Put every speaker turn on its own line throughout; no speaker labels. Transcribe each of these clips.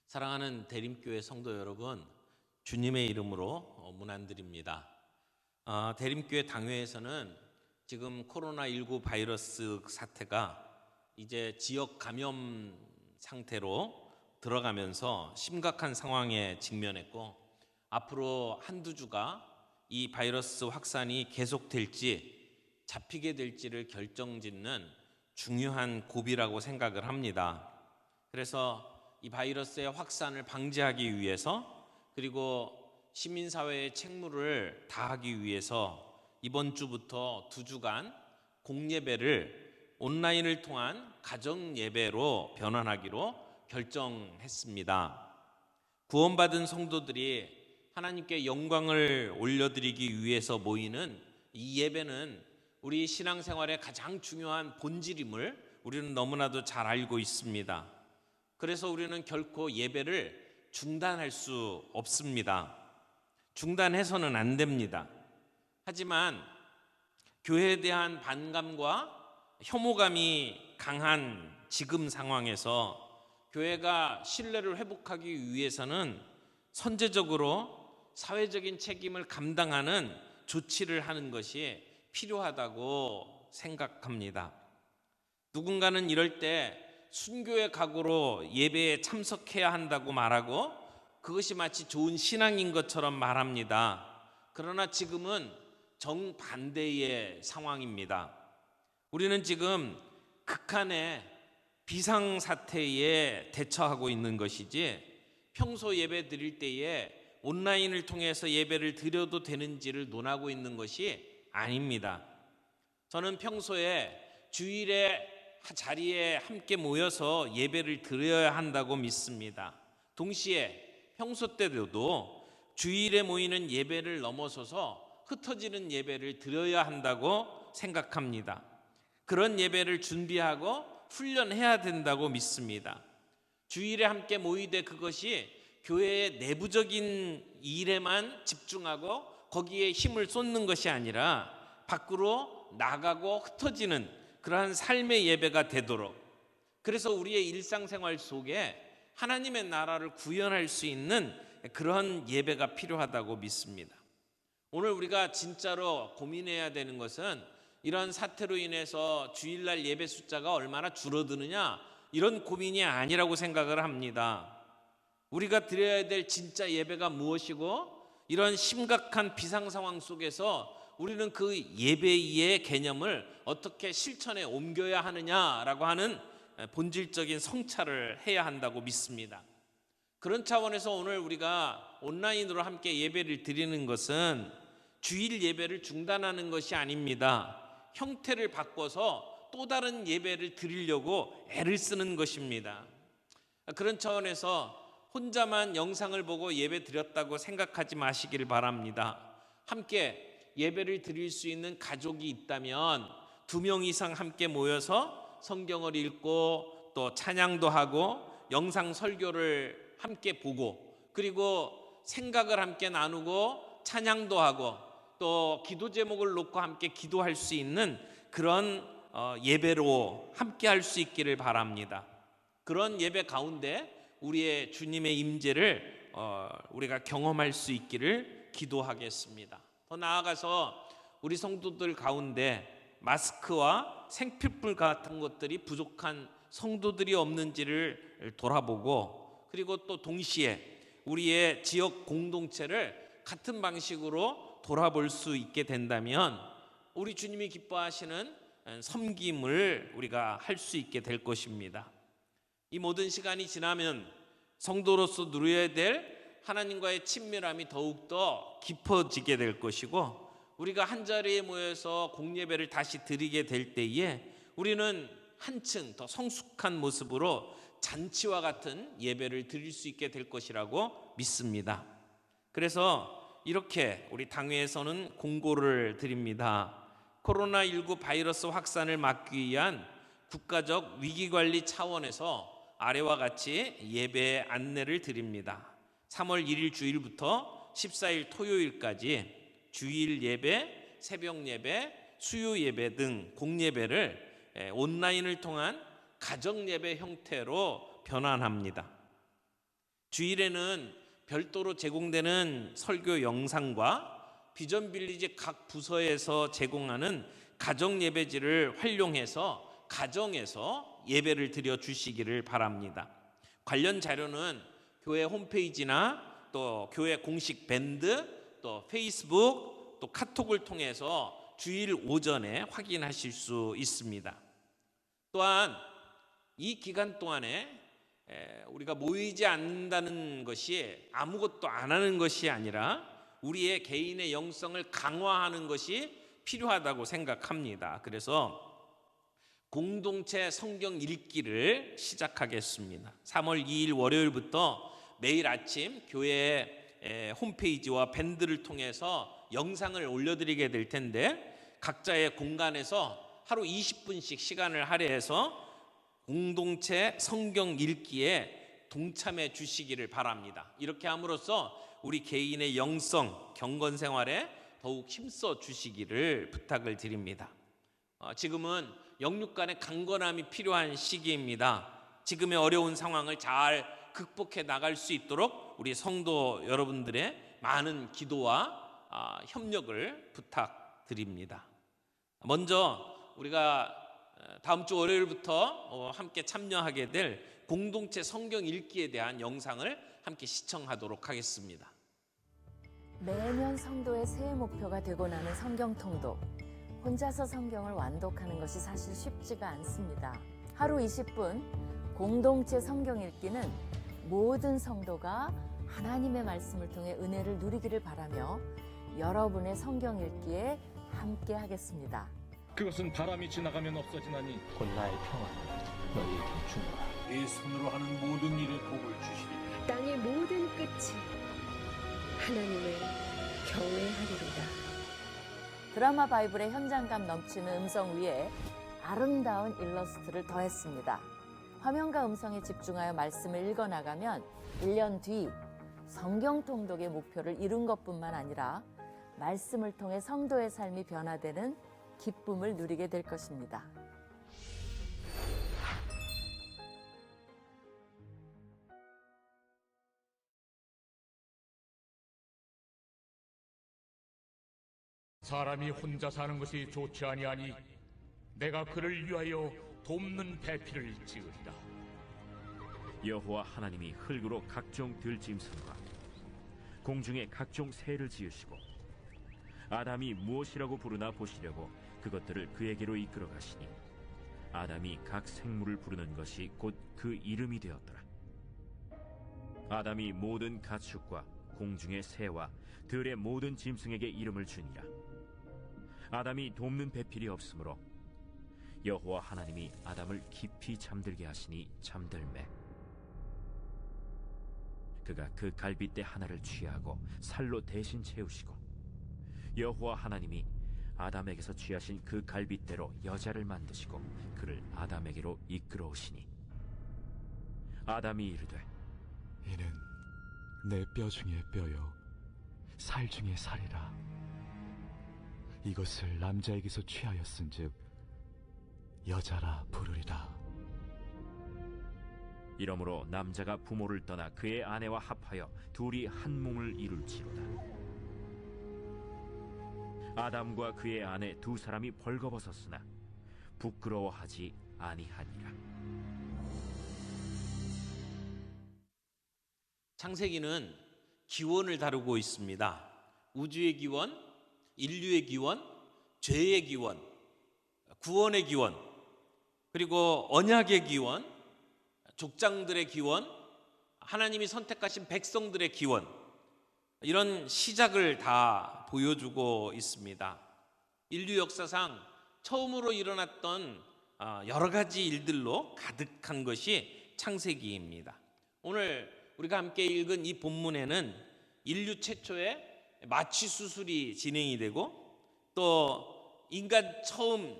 사랑하는 대림교회 성도 여러분, 주님의 이름으로 문안드립니다. 대림교회 당회에서는 지금 코로나19 바이러스 사태가 이제 지역 감염 상태로 들어가면서 심각한 상황에 직면했고, 앞으로 한두 주가 이 바이러스 확산이 계속될지 잡히게 될지를 결정짓는 중요한 고비라고 생각을 합니다. 그래서 이 바이러스의 확산을 방지하기 위해서, 그리고 시민사회의 책무를 다하기 위해서 이번 주부터 2주간 공예배를 온라인을 통한 가정예배로 변환하기로 결정했습니다. 구원받은 성도들이 하나님께 영광을 올려드리기 위해서 모이는 이 예배는 우리 신앙생활의 가장 중요한 본질임을 우리는 너무나도 잘 알고 있습니다. 그래서 우리는 결코 예배를 중단할 수 없습니다. 중단해서는 안 됩니다. 하지만 교회에 대한 반감과 혐오감이 강한 지금 상황에서 교회가 신뢰를 회복하기 위해서는 선제적으로 사회적인 책임을 감당하는 조치를 하는 것이 필요하다고 생각합니다. 누군가는 이럴 때 순교의 각오로 예배에 참석해야 한다고 말하고 그것이 마치 좋은 신앙인 것처럼 말합니다. 그러나 지금은 정반대의 상황입니다. 우리는 지금 극한의 비상사태에 대처하고 있는 것이지, 평소 예배 드릴 때에 온라인을 통해서 예배를 드려도 되는지를 논하고 있는 것이 아닙니다. 저는 평소에 주일에 자리에 함께 모여서 예배를 드려야 한다고 믿습니다. 동시에 평소 때도 주일에 모이는 예배를 넘어서서 흩어지는 예배를 드려야 한다고 생각합니다. 그런 예배를 준비하고 훈련해야 된다고 믿습니다. 주일에 함께 모이되 그것이 교회의 내부적인 일에만 집중하고 거기에 힘을 쏟는 것이 아니라 밖으로 나가고 흩어지는 그러한 삶의 예배가 되도록, 그래서 우리의 일상생활 속에 하나님의 나라를 구현할 수 있는 그런 예배가 필요하다고 믿습니다. 오늘 우리가 진짜로 고민해야 되는 것은 이런 사태로 인해서 주일날 예배 숫자가 얼마나 줄어드느냐, 이런 고민이 아니라고 생각을 합니다. 우리가 드려야 될 진짜 예배가 무엇이고, 이런 심각한 비상 상황 속에서 우리는 그 예배의 개념을 어떻게 실천에 옮겨야 하느냐라고 하는 본질적인 성찰을 해야 한다고 믿습니다. 그런 차원에서 오늘 우리가 온라인으로 함께 예배를 드리는 것은 주일 예배를 중단하는 것이 아닙니다. 형태를 바꿔서 또 다른 예배를 드리려고 애를 쓰는 것입니다. 그런 차원에서 혼자만 영상을 보고 예배 드렸다고 생각하지 마시길 바랍니다. 함께 예배를 드릴 수 있는 가족이 있다면 2명 이상 함께 모여서 성경을 읽고 또 찬양도 하고 영상 설교를 함께 보고, 그리고 생각을 함께 나누고 찬양도 하고 또 기도 제목을 놓고 함께 기도할 수 있는 그런 예배로 함께 할 수 있기를 바랍니다. 그런 예배 가운데 우리의 주님의 임재를 우리가 경험할 수 있기를 기도하겠습니다. 더 나아가서 우리 성도들 가운데 마스크와 생필품 같은 것들이 부족한 성도들이 없는지를 돌아보고, 그리고 또 동시에 우리의 지역 공동체를 같은 방식으로 돌아볼 수 있게 된다면 우리 주님이 기뻐하시는 섬김을 우리가 할 수 있게 될 것입니다. 이 모든 시간이 지나면 성도로서 누려야 될 하나님과의 친밀함이 더욱더 깊어지게 될 것이고, 우리가 한자리에 모여서 공예배를 다시 드리게 될 때에 우리는 한층 더 성숙한 모습으로 잔치와 같은 예배를 드릴 수 있게 될 것이라고 믿습니다. 그래서 이렇게 우리 당회에서는 공고를 드립니다. 코로나19 바이러스 확산을 막기 위한 국가적 위기관리 차원에서 아래와 같이 예배 안내를 드립니다. 3월 1일 주일부터 14일 토요일까지 주일 예배, 새벽 예배, 수요 예배 등 공예배를 온라인을 통한 가정 예배 형태로 변환합니다. 주일에는 별도로 제공되는 설교 영상과 비전 빌리지 각 부서에서 제공하는 가정 예배지를 활용해서 가정에서 예배를 드려 주시기를 바랍니다. 관련 자료는 교회 홈페이지나 또 교회 공식 밴드, 또 페이스북, 또 카톡을 통해서 주일 오전에 확인하실 수 있습니다. 또한 이 기간 동안에 우리가 모이지 않는다는 것이 아무것도 안 하는 것이 아니라 우리의 개인의 영성을 강화하는 것이 필요하다고 생각합니다. 그래서 공동체 성경 읽기를 시작하겠습니다. 3월 2일 월요일부터 매일 아침 교회 홈페이지와 밴드를 통해서 영상을 올려드리게 될 텐데, 각자의 공간에서 하루 20분씩 시간을 할애해서 공동체 성경 읽기에 동참해 주시기를 바랍니다. 이렇게 함으로써 우리 개인의 영성, 경건 생활에 더욱 힘써 주시기를 부탁을 드립니다. 지금은 영육 간의 강건함이 필요한 시기입니다. 지금의 어려운 상황을 잘 극복해 나갈 수 있도록 우리 성도 여러분들의 많은 기도와 협력을 부탁드립니다. 먼저 우리가 다음 주 월요일부터 함께 참여하게 될 공동체 성경 읽기에 대한 영상을 함께 시청하도록 하겠습니다.
매년 성도의 새해 목표가 되고 나는 성경 통독. 혼자서 성경을 완독하는 것이 사실 쉽지가 않습니다. 하루 20분 공동체 성경 읽기는 모든 성도가 하나님의 말씀을 통해 은혜를 누리기를 바라며 여러분의 성경 읽기에 함께 하겠습니다.
그것은 바람이 지나가면 없어지나니
곧 나의 평안을 너희에게 주노라.
내 손으로 하는 모든 일에 복을 주시리니
땅의 모든 끝이 하나님을 경외하리로다.
드라마 바이블의 현장감 넘치는 음성 위에 아름다운 일러스트를 더했습니다. 화면과 음성에 집중하여 말씀을 읽어나가면 1년 뒤 성경 통독의 목표를 이룬 것뿐만 아니라 말씀을 통해 성도의 삶이 변화되는 기쁨을 누리게 될 것입니다.
사람이 혼자 사는 것이 좋지 아니하니 내가 그를 위하여 돕는 배필을 지으리라.
여호와 하나님이 흙으로 각종 들짐승과 공중에 각종 새를 지으시고 아담이 무엇이라고 부르나 보시려고 그것들을 그에게로 이끌어 가시니 아담이 각 생물을 부르는 것이 곧 그 이름이 되었더라. 아담이 모든 가축과 공중의 새와 들의 모든 짐승에게 이름을 주니라. 아담이 돕는 배필이 없으므로 여호와 하나님이 아담을 깊이 잠들게 하시니 잠들매 그가 그 갈빗대 하나를 취하고 살로 대신 채우시고 여호와 하나님이 아담에게서 취하신 그 갈빗대로 여자를 만드시고 그를 아담에게로 이끌어오시니 아담이 이르되
이는 내 뼈 중에 뼈요 살 중에 살이라. 이것을 남자에게서 취하였은즉 여자라 부르리라.
이러므로 남자가 부모를 떠나 그의 아내와 합하여 둘이 한 몸을 이룰지로다. 아담과 그의 아내 두 사람이 벌거벗었으나 부끄러워하지 아니하니라.
창세기는 기원을 다루고 있습니다. 우주의 기원, 인류의 기원, 죄의 기원, 구원의 기원, 그리고 언약의 기원, 족장들의 기원, 하나님이 선택하신 백성들의 기원, 이런 시작을 다 보여주고 있습니다. 인류 역사상 처음으로 일어났던 여러 가지 일들로 가득한 것이 창세기입니다. 오늘 우리가 함께 읽은 이 본문에는 인류 최초의 마취 수술이 진행이 되고 또 인간 처음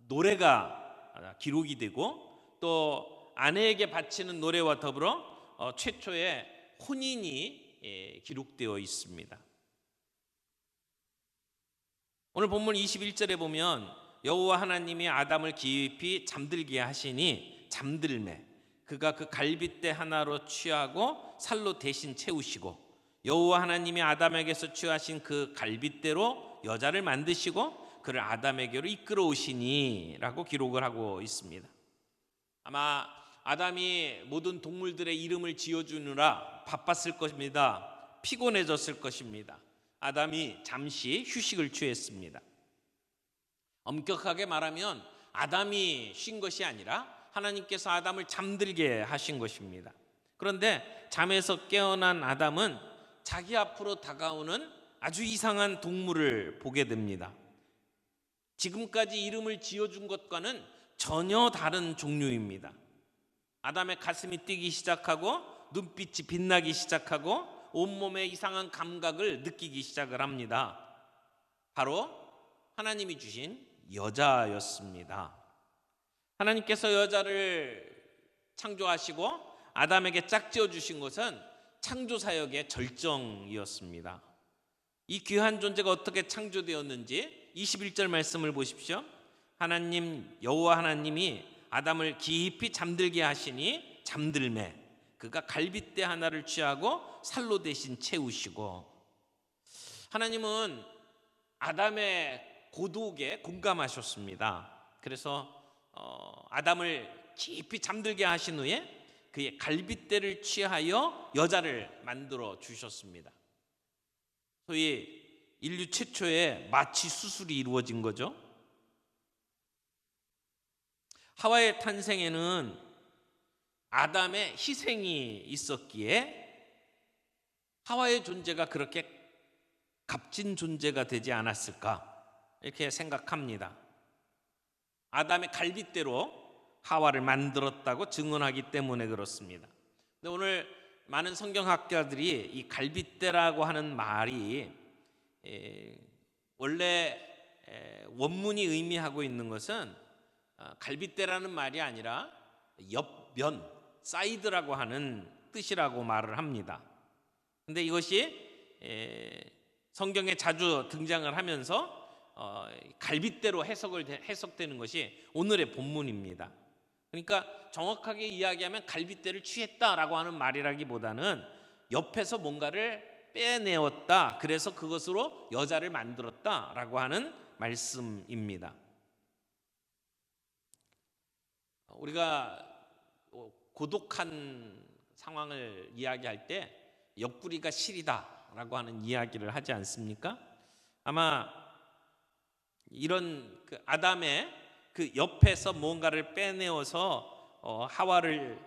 노래가 기록이 되고 또 아내에게 바치는 노래와 더불어 최초의 혼인이 기록되어 있습니다. 오늘 본문 21절에 보면 여호와 하나님이 아담을 깊이 잠들게 하시니 잠들매 그가 그 갈빗대 하나로 취하고 살로 대신 채우시고 여호와 하나님이 아담에게서 취하신 그 갈빗대로 여자를 만드시고 그를 아담에게로 이끌어 오시니라고 기록을 하고 있습니다. 아마 아담이 모든 동물들의 이름을 지어주느라 바빴을 것입니다. 피곤해졌을 것입니다. 아담이 잠시 휴식을 취했습니다. 엄격하게 말하면 아담이 쉰 것이 아니라 하나님께서 아담을 잠들게 하신 것입니다. 그런데 잠에서 깨어난 아담은 자기 앞으로 다가오는 아주 이상한 동물을 보게 됩니다. 지금까지 이름을 지어준 것과는 전혀 다른 종류입니다. 아담의 가슴이 뛰기 시작하고 눈빛이 빛나기 시작하고 온몸에 이상한 감각을 느끼기 시작을 합니다. 바로 하나님이 주신 여자였습니다. 하나님께서 여자를 창조하시고 아담에게 짝지어 주신 것은 창조사역의 절정이었습니다. 이 귀한 존재가 어떻게 창조되었는지 21절 말씀을 보십시오. 하나님 여호와 하나님이 아담을 깊이 잠들게 하시니 잠들매 그가 갈빗대 하나를 취하고 살로 대신 채우시고, 하나님은 아담의 고독에 공감하셨습니다. 그래서 아담을 깊이 잠들게 하신 후에 그의 갈빗대를 취하여 여자를 만들어 주셨습니다. 소위 인류 최초의 마취 수술이 이루어진 거죠. 하와의 탄생에는 아담의 희생이 있었기에 하와의 존재가 그렇게 값진 존재가 되지 않았을까 이렇게 생각합니다. 아담의 갈빗대로 하와를 만들었다고 증언하기 때문에 그렇습니다. 근데 오늘 많은 성경학자들이 이 갈빗대라고 하는 말이 원래 원문이 의미하고 있는 것은 갈빗대라는 말이 아니라 옆면, 사이드라고 하는 뜻이라고 말을 합니다. 근데 이것이 성경에 자주 등장을 하면서 갈빗대로 해석되는 것이 오늘의 본문입니다. 그러니까 정확하게 이야기하면 갈빗대를 취했다라고 하는 말이라기보다는 옆에서 뭔가를 빼내었다, 그래서 그것으로 여자를 만들었다라고 하는 말씀입니다. 우리가 고독한 상황을 이야기할 때 옆구리가 시리다라고 하는 이야기를 하지 않습니까? 아마 이런 그 아담의 그 옆에서 뭔가를 빼내어서 하와를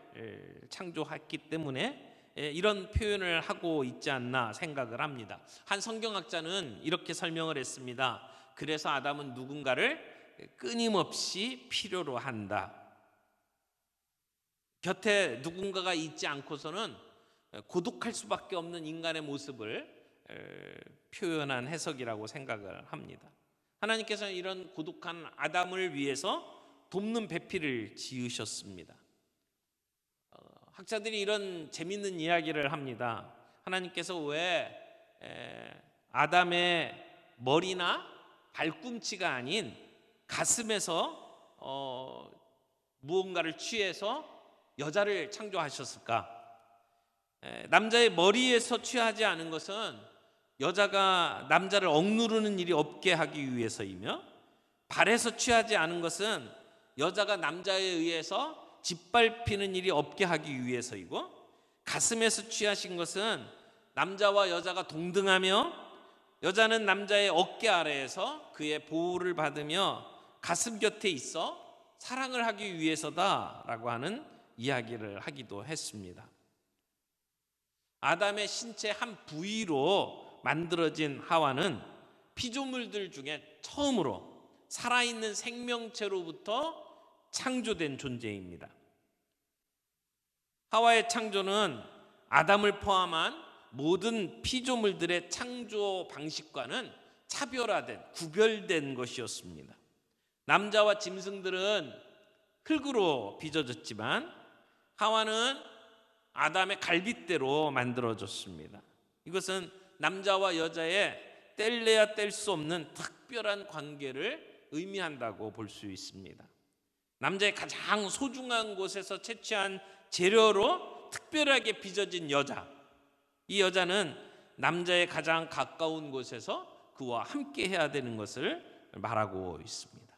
창조했기 때문에 이런 표현을 하고 있지 않나 생각을 합니다. 한 성경학자는 이렇게 설명을 했습니다. 그래서 아담은 누군가를 끊임없이 필요로 한다. 곁에 누군가가 있지 않고서는 고독할 수밖에 없는 인간의 모습을 표현한 해석이라고 생각을 합니다. 하나님께서는 이런 고독한 아담을 위해서 돕는 배필을 지으셨습니다. 학자들이 이런 재밌는 이야기를 합니다. 하나님께서 왜 아담의 머리나 발꿈치가 아닌 가슴에서 무언가를 취해서 여자를 창조하셨을까? 남자의 머리에서 취하지 않은 것은 여자가 남자를 억누르는 일이 없게 하기 위해서이며, 발에서 취하지 않은 것은 여자가 남자에 의해서 짓밟히는 일이 없게 하기 위해서이고, 가슴에서 취하신 것은 남자와 여자가 동등하며 여자는 남자의 어깨 아래에서 그의 보호를 받으며 가슴 곁에 있어 사랑을 하기 위해서다라고 하는 이야기를 하기도 했습니다. 아담의 신체 한 부위로 만들어진 하와는 피조물들 중에 처음으로 살아있는 생명체로부터 창조된 존재입니다. 하와의 창조는 아담을 포함한 모든 피조물들의 창조 방식과는 차별화된, 구별된 것이었습니다. 남자와 짐승들은 흙으로 빚어졌지만 하와는 아담의 갈빗대로 만들어졌습니다. 이것은 남자와 여자의 뗄래야 뗄 수 없는 특별한 관계를 의미한다고 볼 수 있습니다. 남자의 가장 소중한 곳에서 채취한 재료로 특별하게 빚어진 여자, 이 여자는 남자의 가장 가까운 곳에서 그와 함께 해야 되는 것을 말하고 있습니다.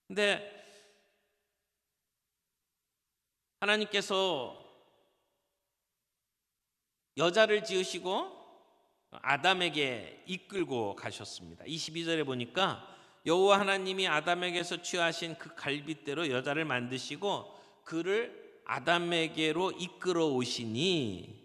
근데 하나님께서 여자를 지으시고 아담에게 이끌고 가셨습니다. 22절에 보니까 여호와 하나님이 아담에게서 취하신 그 갈빗대로 여자를 만드시고 그를 아담에게로 이끌어 오시니,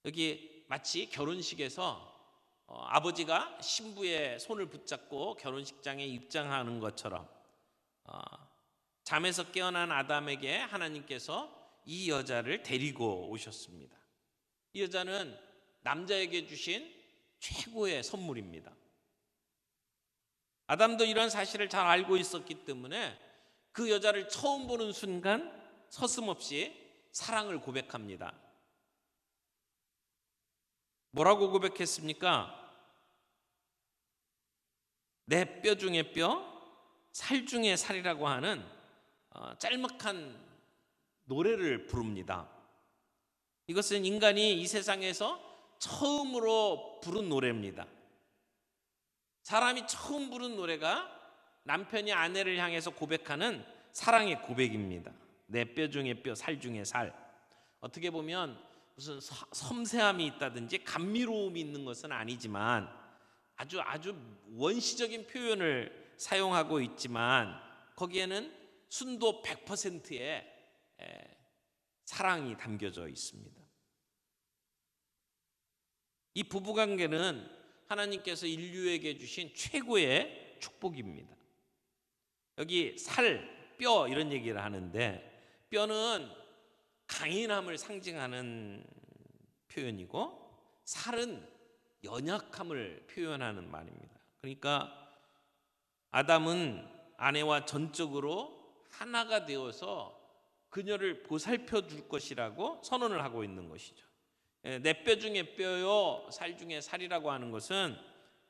여기 마치 결혼식에서 아버지가 신부의 손을 붙잡고 결혼식장에 입장하는 것처럼 잠에서 깨어난 아담에게 하나님께서 이 여자를 데리고 오셨습니다. 이 여자는 남자에게 주신 최고의 선물입니다. 아담도 이런 사실을 잘 알고 있었기 때문에 그 여자를 처음 보는 순간 서슴없이 사랑을 고백합니다. 뭐라고 고백했습니까? 내 뼈 중에 뼈, 살 중에 살이라고 하는 짤막한 노래를 부릅니다. 이것은 인간이 이 세상에서 처음으로 부른 노래입니다. 사람이 처음 부른 노래가 남편이 아내를 향해서 고백하는 사랑의 고백입니다. 내 뼈 중에 뼈, 살 중에 살. 어떻게 보면 무슨 섬세함이 있다든지 감미로움이 있는 것은 아니지만 아주 원시적인 표현을 사용하고 있지만 거기에는 순도 100%의 사랑이 담겨져 있습니다. 이 부부관계는 하나님께서 인류에게 주신 최고의 축복입니다. 여기 살, 뼈 이런 얘기를 하는데 뼈는 강인함을 상징하는 표현이고 살은 연약함을 표현하는 말입니다. 그러니까 아담은 아내와 전적으로 하나가 되어서 그녀를 보살펴 줄 것이라고 선언을 하고 있는 것이죠. 내 뼈 중에 뼈요, 살 중에 살이라고 하는 것은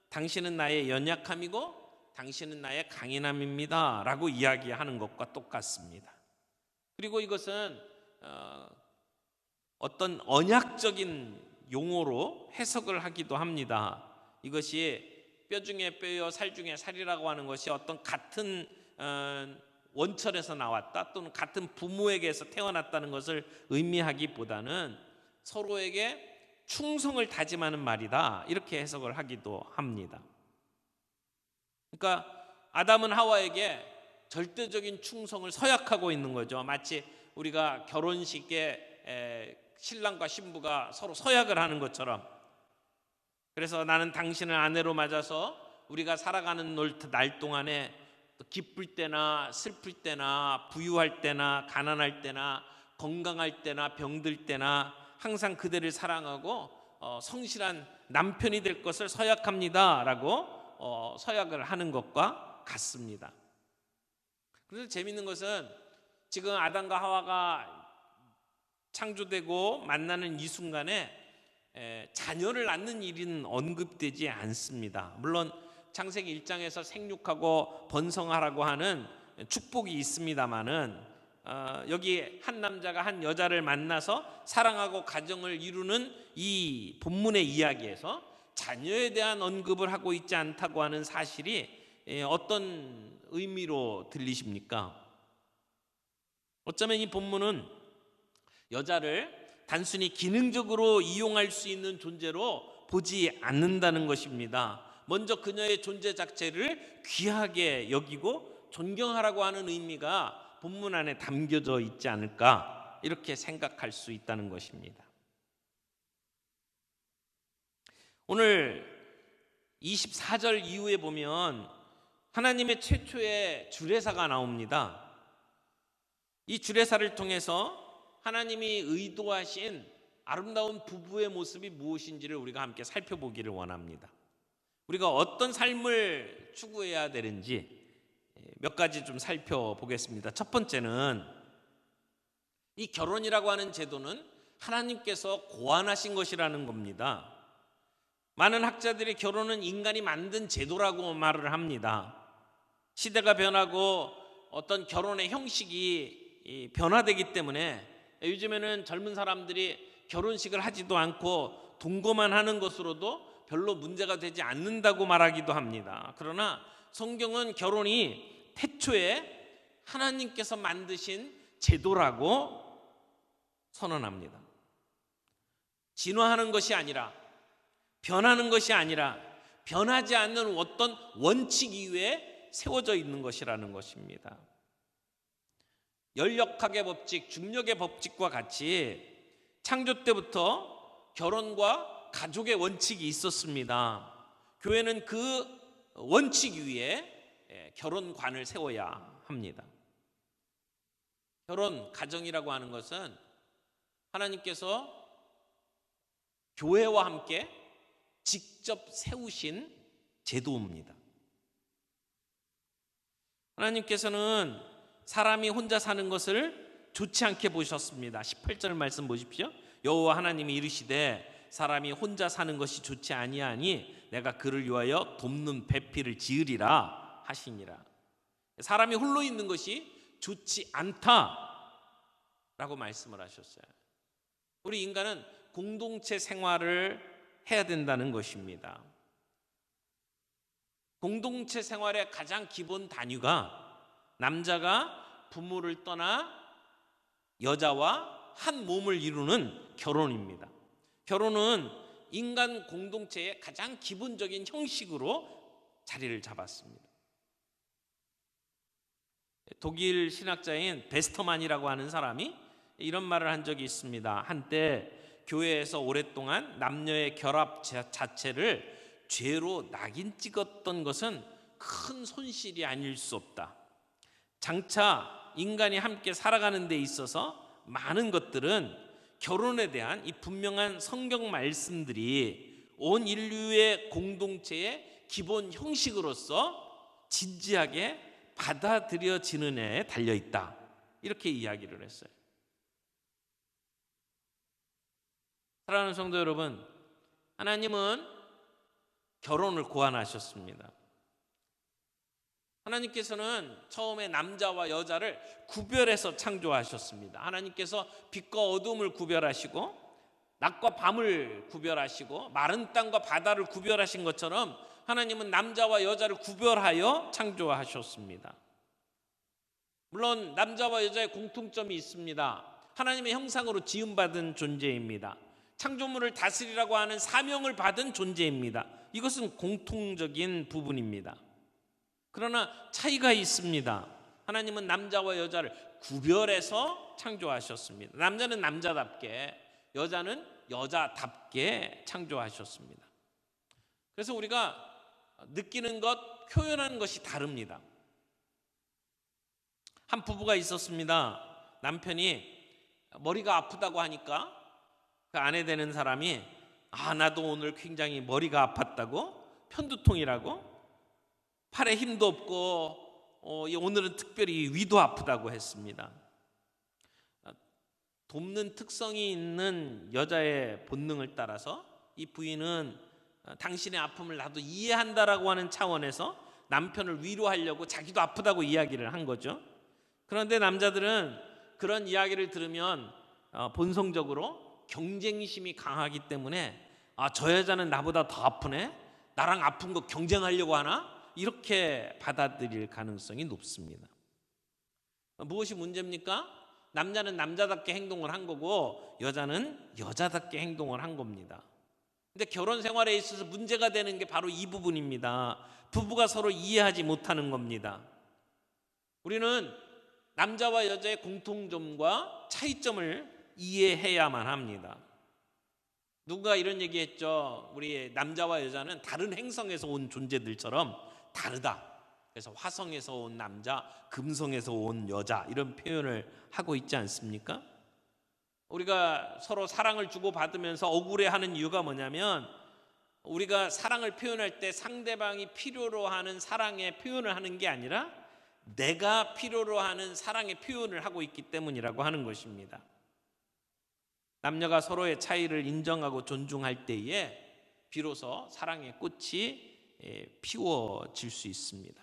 당신은 나의 연약함이고 당신은 나의 강인함입니다 라고 이야기하는 것과 똑같습니다. 그리고 이것은 어떤 언약적인 용어로 해석을 하기도 합니다. 이것이 뼈 중에 뼈요, 살 중에 살이라고 하는 것이 어떤 같은 원천에서 나왔다 또는 같은 부모에게서 태어났다는 것을 의미하기보다는 서로에게 충성을 다짐하는 말이다, 이렇게 해석을 하기도 합니다. 그러니까 아담은 하와에게 절대적인 충성을 서약하고 있는 거죠. 마치 우리가 결혼식에 신랑과 신부가 서로 서약을 하는 것처럼. 그래서 나는 당신을 아내로 맞아서 우리가 살아가는 날 동안에 기쁠 때나 슬플 때나 부유할 때나 가난할 때나 건강할 때나 병들 때나 항상 그대를 사랑하고 성실한 남편이 될 것을 서약합니다 라고 서약을 하는 것과 같습니다. 그래서 재밌는 것은 지금 아담과 하와가 창조되고 만나는 이 순간에 자녀를 낳는 일은 언급되지 않습니다. 물론 창세기 1장에서 생육하고 번성하라고 하는 축복이 있습니다마는 여기 한 남자가 한 여자를 만나서 사랑하고 가정을 이루는 이 본문의 이야기에서 자녀에 대한 언급을 하고 있지 않다고 하는 사실이 어떤 의미로 들리십니까? 어쩌면 이 본문은 여자를 단순히 기능적으로 이용할 수 있는 존재로 보지 않는다는 것입니다. 먼저 그녀의 존재 자체를 귀하게 여기고 존경하라고 하는 의미가 본문 안에 담겨져 있지 않을까, 이렇게 생각할 수 있다는 것입니다. 오늘 24절 이후에 보면 하나님의 최초의 주례사가 나옵니다. 이 주례사를 통해서 하나님이 의도하신 아름다운 부부의 모습이 무엇인지를 우리가 함께 살펴보기를 원합니다. 우리가 어떤 삶을 추구해야 되는지 몇 가지 좀 살펴보겠습니다. 첫 번째는 이 결혼이라고 하는 제도는 하나님께서 고안하신 것이라는 겁니다. 많은 학자들이 결혼은 인간이 만든 제도라고 말을 합니다. 시대가 변하고 어떤 결혼의 형식이 변화되기 때문에 요즘에는 젊은 사람들이 결혼식을 하지도 않고 동거만 하는 것으로도 별로 문제가 되지 않는다고 말하기도 합니다. 그러나 성경은 결혼이 태초에 하나님께서 만드신 제도라고 선언합니다. 진화하는 것이 아니라, 변하는 것이 아니라 변하지 않는 어떤 원칙 이외에 세워져 있는 것이라는 것입니다. 열역학의 법칙, 중력의 법칙과 같이 창조 때부터 결혼과 가족의 원칙이 있었습니다. 교회는 그 원칙 위에 결혼관을 세워야 합니다. 결혼, 가정이라고 하는 것은 하나님께서 교회와 함께 직접 세우신 제도입니다. 하나님께서는 사람이 혼자 사는 것을 좋지 않게 보셨습니다. 18절 말씀 보십시오. 여호와 하나님이 이르시되 사람이 혼자 사는 것이 좋지 아니하니 내가 그를 위하여 돕는 배필을 지으리라 하시니라. 사람이 홀로 있는 것이 좋지 않다라고 말씀을 하셨어요. 우리 인간은 공동체 생활을 해야 된다는 것입니다. 공동체 생활의 가장 기본 단위가 남자가 부모를 떠나 여자와 한 몸을 이루는 결혼입니다. 결혼은 인간 공동체의 가장 기본적인 형식으로 자리를 잡았습니다. 독일 신학자인 베스터만이라고 하는 사람이 이런 말을 한 적이 있습니다. 한때 교회에서 오랫동안 남녀의 결합 자체를 죄로 낙인 찍었던 것은 큰 손실이 아닐 수 없다. 장차 인간이 함께 살아가는 데 있어서 많은 것들은 결혼에 대한 이 분명한 성경 말씀들이 온 인류의 공동체의 기본 형식으로서 진지하게 받아들여지는 데 달려있다. 이렇게 이야기를 했어요. 사랑하는 성도 여러분, 하나님은 결혼을 고안하셨습니다. 하나님께서는 처음에 남자와 여자를 구별해서 창조하셨습니다. 하나님께서 빛과 어둠을 구별하시고 낮과 밤을 구별하시고 마른 땅과 바다를 구별하신 것처럼 하나님은 남자와 여자를 구별하여 창조하셨습니다. 물론 남자와 여자의 공통점이 있습니다. 하나님의 형상으로 지음받은 존재입니다. 창조물을 다스리라고 하는 사명을 받은 존재입니다. 이것은 공통적인 부분입니다. 그러나 차이가 있습니다. 하나님은 남자와 여자를 구별해서 창조하셨습니다. 남자는 남자답게, 여자는 여자답게 창조하셨습니다. 그래서 우리가 느끼는 것, 표현하는 것이 다릅니다. 한 부부가 있었습니다. 남편이 머리가 아프다고 하니까 그 아내 되는 사람이 나도 오늘 굉장히 머리가 아팠다고, 편두통이라고, 팔에 힘도 없고 오늘은 특별히 위도 아프다고 했습니다. 돕는 특성이 있는 여자의 본능을 따라서 이 부인은 당신의 아픔을 나도 이해한다라고 하는 차원에서 남편을 위로하려고 자기도 아프다고 이야기를 한 거죠. 그런데 남자들은 그런 이야기를 들으면 본성적으로 경쟁심이 강하기 때문에 저 여자는 나보다 더 아프네? 나랑 아픈 거 경쟁하려고 하나? 이렇게 받아들일 가능성이 높습니다. 무엇이 문제입니까? 남자는 남자답게 행동을 한 거고 여자는 여자답게 행동을 한 겁니다. 근데 결혼 생활에 있어서 문제가 되는 게 바로 이 부분입니다. 부부가 서로 이해하지 못하는 겁니다. 우리는 남자와 여자의 공통점과 차이점을 이해해야만 합니다. 누가 이런 얘기했죠. 우리 남자와 여자는 다른 행성에서 온 존재들처럼 다르다. 그래서 화성에서 온 남자, 금성에서 온 여자, 이런 표현을 하고 있지 않습니까? 우리가 서로 사랑을 주고받으면서 억울해하는 이유가 뭐냐면 우리가 사랑을 표현할 때 상대방이 필요로 하는 사랑의 표현을 하는 게 아니라 내가 필요로 하는 사랑의 표현을 하고 있기 때문이라고 하는 것입니다. 남녀가 서로의 차이를 인정하고 존중할 때에 비로소 사랑의 꽃이 피워질 수 있습니다.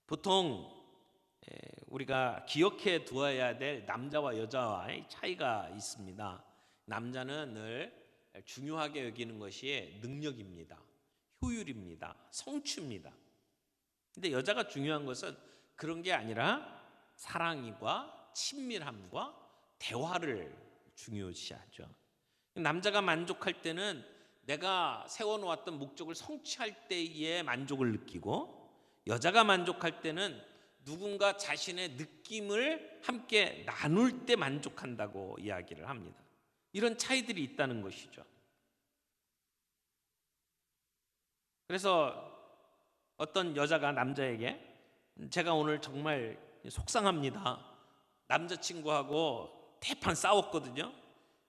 보통 우리가 기억해 두어야 될 남자와 여자와의 차이가 있습니다. 남자는 늘 중요하게 여기는 것이 능력입니다. 효율입니다. 성취입니다. 근데 여자가 중요한 것은 그런 게 아니라 사랑과 친밀함과 대화를 중요시하죠. 남자가 만족할 때는 내가 세워놓았던 목적을 성취할 때의 만족을 느끼고, 여자가 만족할 때는 누군가 자신의 느낌을 함께 나눌 때 만족한다고 이야기를 합니다. 이런 차이들이 있다는 것이죠. 그래서 어떤 여자가 남자에게, 제가 오늘 정말 속상합니다. 남자친구하고 대판 싸웠거든요.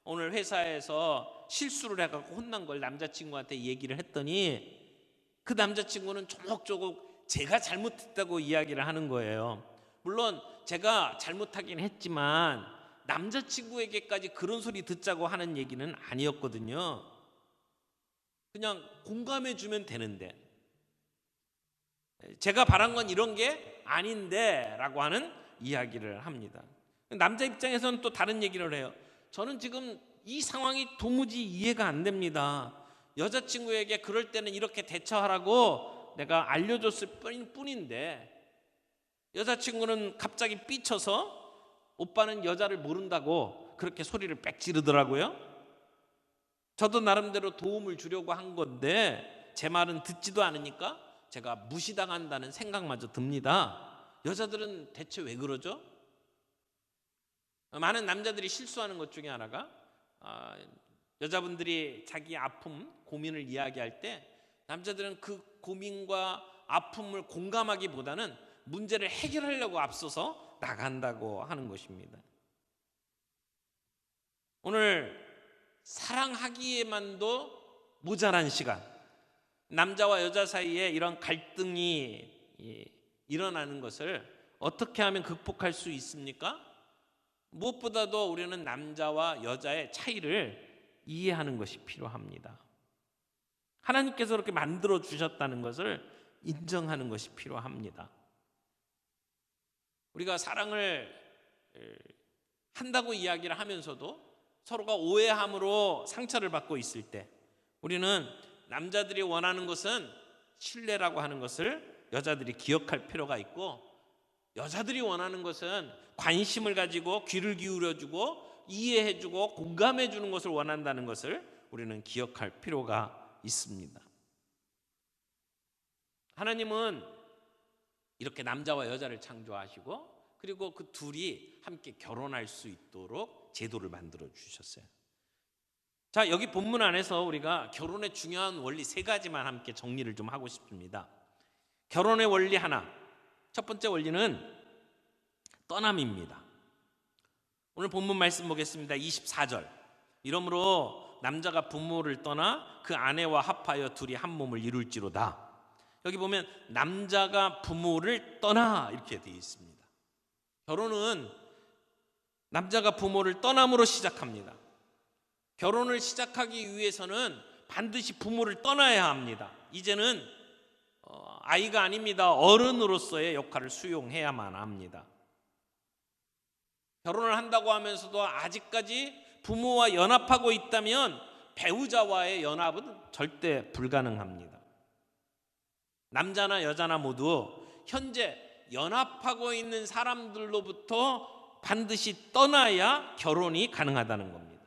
오늘 회사에서 실수를 해갖고 혼난 걸 남자친구한테 얘기를 했더니 그 남자친구는 조목조목 제가 잘못했다고 이야기를 하는 거예요. 물론 제가 잘못하긴 했지만 남자친구에게까지 그런 소리 듣자고 하는 얘기는 아니었거든요. 그냥 공감해 주면 되는데, 제가 바란 건 이런 게 아닌데 라고 하는 이야기를 합니다. 남자 입장에서는 또 다른 얘기를 해요. 저는 지금 이 상황이 도무지 이해가 안 됩니다. 여자친구에게 그럴 때는 이렇게 대처하라고 내가 알려줬을 뿐인데 여자친구는 갑자기 삐쳐서 오빠는 여자를 모른다고 그렇게 소리를 빽 지르더라고요. 저도 나름대로 도움을 주려고 한 건데 제 말은 듣지도 않으니까 제가 무시당한다는 생각마저 듭니다. 여자들은 대체 왜 그러죠? 많은 남자들이 실수하는 것 중에 하나가, 여자분들이 자기 아픔, 고민을 이야기할 때 남자들은 그 고민과 아픔을 공감하기보다는 문제를 해결하려고 앞서서 나간다고 하는 것입니다. 오늘 사랑하기에만도 모자란 시간, 남자와 여자 사이에 이런 갈등이 일어나는 것을 어떻게 하면 극복할 수 있습니까? 무엇보다도 우리는 남자와 여자의 차이를 이해하는 것이 필요합니다. 하나님께서 그렇게 만들어 주셨다는 것을 인정하는 것이 필요합니다. 우리가 사랑을 한다고 이야기를 하면서도 서로가 오해함으로 상처를 받고 있을 때, 우리는 남자들이 원하는 것은 신뢰라고 하는 것을 여자들이 기억할 필요가 있고, 여자들이 원하는 것은 관심을 가지고 귀를 기울여주고 이해해주고 공감해주는 것을 원한다는 것을 우리는 기억할 필요가 있습니다. 하나님은 이렇게 남자와 여자를 창조하시고, 그리고 그 둘이 함께 결혼할 수 있도록 제도를 만들어 주셨어요. 자, 여기 본문 안에서 우리가 결혼의 중요한 원리 3가지만 함께 정리를 좀 하고 싶습니다. 결혼의 원리 하나, 첫 번째 원리는 떠남입니다. 오늘 본문 말씀 보겠습니다. 24절. 이러므로 남자가 부모를 떠나 그 아내와 합하여 둘이 한 몸을 이룰지로다. 여기 보면 남자가 부모를 떠나 이렇게 되어 있습니다. 결혼은 남자가 부모를 떠남으로 시작합니다. 결혼을 시작하기 위해서는 반드시 부모를 떠나야 합니다. 이제는 아이가 아닙니다. 어른으로서의 역할을 수용해야만 합니다. 결혼을 한다고 하면서도 아직까지 부모와 연합하고 있다면 배우자와의 연합은 절대 불가능합니다. 남자나 여자나 모두 현재 연합하고 있는 사람들로부터 반드시 떠나야 결혼이 가능하다는 겁니다.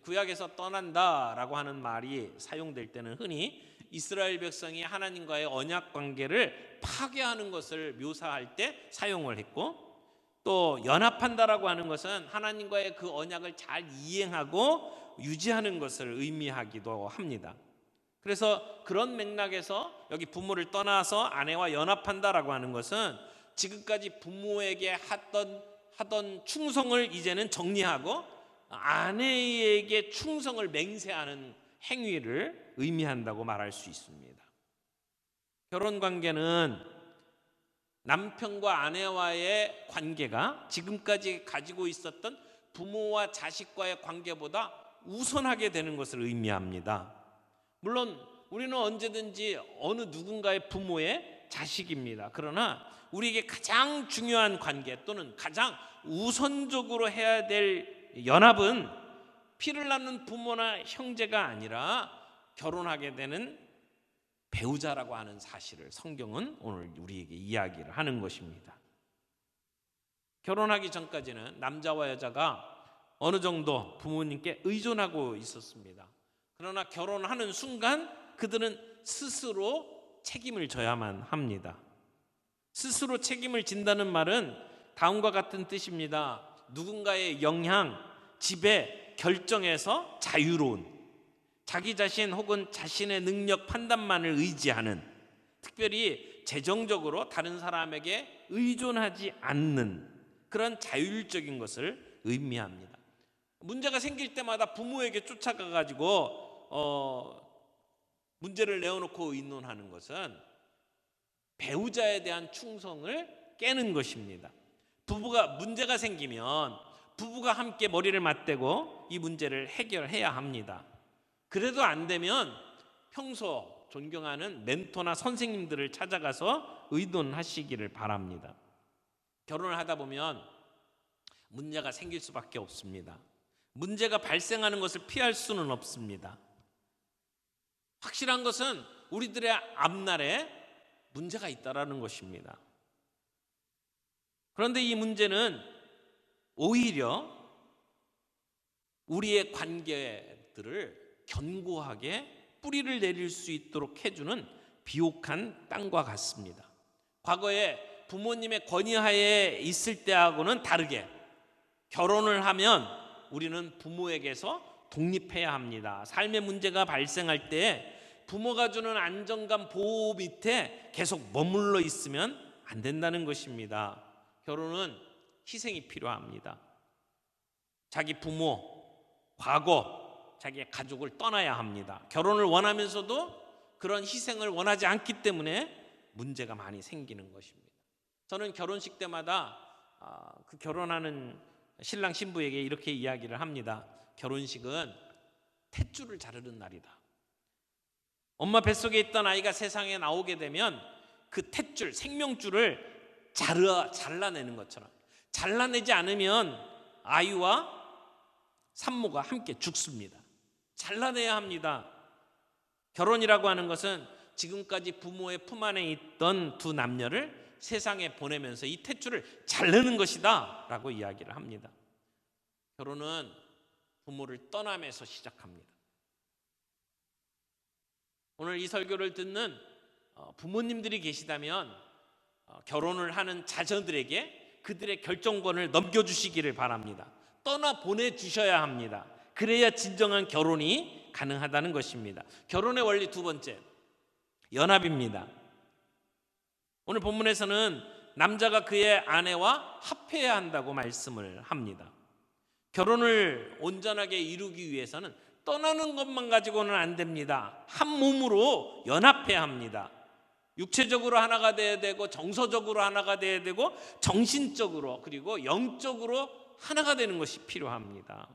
구약에서 떠난다라고 하는 말이 사용될 때는 흔히 이스라엘 백성이 하나님과의 언약 관계를 파괴하는 것을 묘사할 때 사용을 했고, 또 연합한다라고 하는 것은 하나님과의 그 언약을 잘 이행하고 유지하는 것을 의미하기도 합니다. 그래서 그런 맥락에서 여기 부모를 떠나서 아내와 연합한다라고 하는 것은 지금까지 부모에게 하던 충성을 이제는 정리하고 아내에게 충성을 맹세하는 행위를 의미한다고 말할 수 있습니다. 결혼 관계는 남편과 아내와의 관계가 지금까지 가지고 있었던 부모와 자식과의 관계보다 우선하게 되는 것을 의미합니다. 물론 우리는 언제든지 어느 누군가의 부모의 자식입니다. 그러나 우리에게 가장 중요한 관계 또는 가장 우선적으로 해야 될 연합은 피를 낳는 부모나 형제가 아니라 결혼하게 되는 배우자라고 하는 사실을 성경은 오늘 우리에게 이야기를 하는 것입니다. 결혼하기 전까지는 남자와 여자가 어느 정도 부모님께 의존하고 있었습니다. 그러나 결혼하는 순간 그들은 스스로 책임을 져야만 합니다. 스스로 책임을 진다는 말은 다음과 같은 뜻입니다. 누군가의 영향, 지배, 결정에서 자유로운, 자기 자신 혹은 자신의 능력, 판단만을 의지하는, 특별히 재정적으로 다른 사람에게 의존하지 않는 그런 자율적인 것을 의미합니다. 문제가 생길 때마다 부모에게 쫓아가 가지고 문제를 내어놓고 의논하는 것은 배우자에 대한 충성을 깨는 것입니다. 부부가 문제가 생기면 부부가 함께 머리를 맞대고 이 문제를 해결해야 합니다. 그래도 안 되면 평소 존경하는 멘토나 선생님들을 찾아가서 의논하시기를 바랍니다. 결혼을 하다 보면 문제가 생길 수밖에 없습니다. 문제가 발생하는 것을 피할 수는 없습니다. 확실한 것은 우리들의 앞날에 문제가 있다라는 것입니다. 그런데 이 문제는 오히려 우리의 관계들을 견고하게 뿌리를 내릴 수 있도록 해주는 비옥한 땅과 같습니다. 과거에 부모님의 권위하에 있을 때하고는 다르게 결혼을 하면 우리는 부모에게서 독립해야 합니다. 삶의 문제가 발생할 때 부모가 주는 안정감, 보호 밑에 계속 머물러 있으면 안 된다는 것입니다. 결혼은 희생이 필요합니다. 자기 부모, 과거, 자기의 가족을 떠나야 합니다. 결혼을 원하면서도 그런 희생을 원하지 않기 때문에 문제가 많이 생기는 것입니다. 저는 결혼식 때마다 그 결혼하는 신랑 신부에게 이렇게 이야기를 합니다. 결혼식은 탯줄을 자르는 날이다. 엄마 뱃속에 있던 아이가 세상에 나오게 되면 그 탯줄, 생명줄을 잘라내는 것처럼, 잘라내지 않으면 아이와 산모가 함께 죽습니다. 잘라내야 합니다. 결혼이라고 하는 것은 지금까지 부모의 품 안에 있던 두 남녀를 세상에 보내면서 이 탯줄을 자르는 것이다 라고 이야기를 합니다. 결혼은 부모를 떠나면서 시작합니다. 오늘 이 설교를 듣는 부모님들이 계시다면 결혼을 하는 자녀들에게 그들의 결정권을 넘겨주시기를 바랍니다. 떠나 보내주셔야 합니다. 그래야 진정한 결혼이 가능하다는 것입니다. 결혼의 원리 두 번째, 연합입니다. 오늘 본문에서는 남자가 그의 아내와 합해야 한다고 말씀을 합니다. 결혼을 온전하게 이루기 위해서는 떠나는 것만 가지고는 안 됩니다. 한 몸으로 연합해야 합니다. 육체적으로 하나가 돼야 되고, 정서적으로 하나가 돼야 되고, 정신적으로 그리고 영적으로 하나가 되는 것이 필요합니다.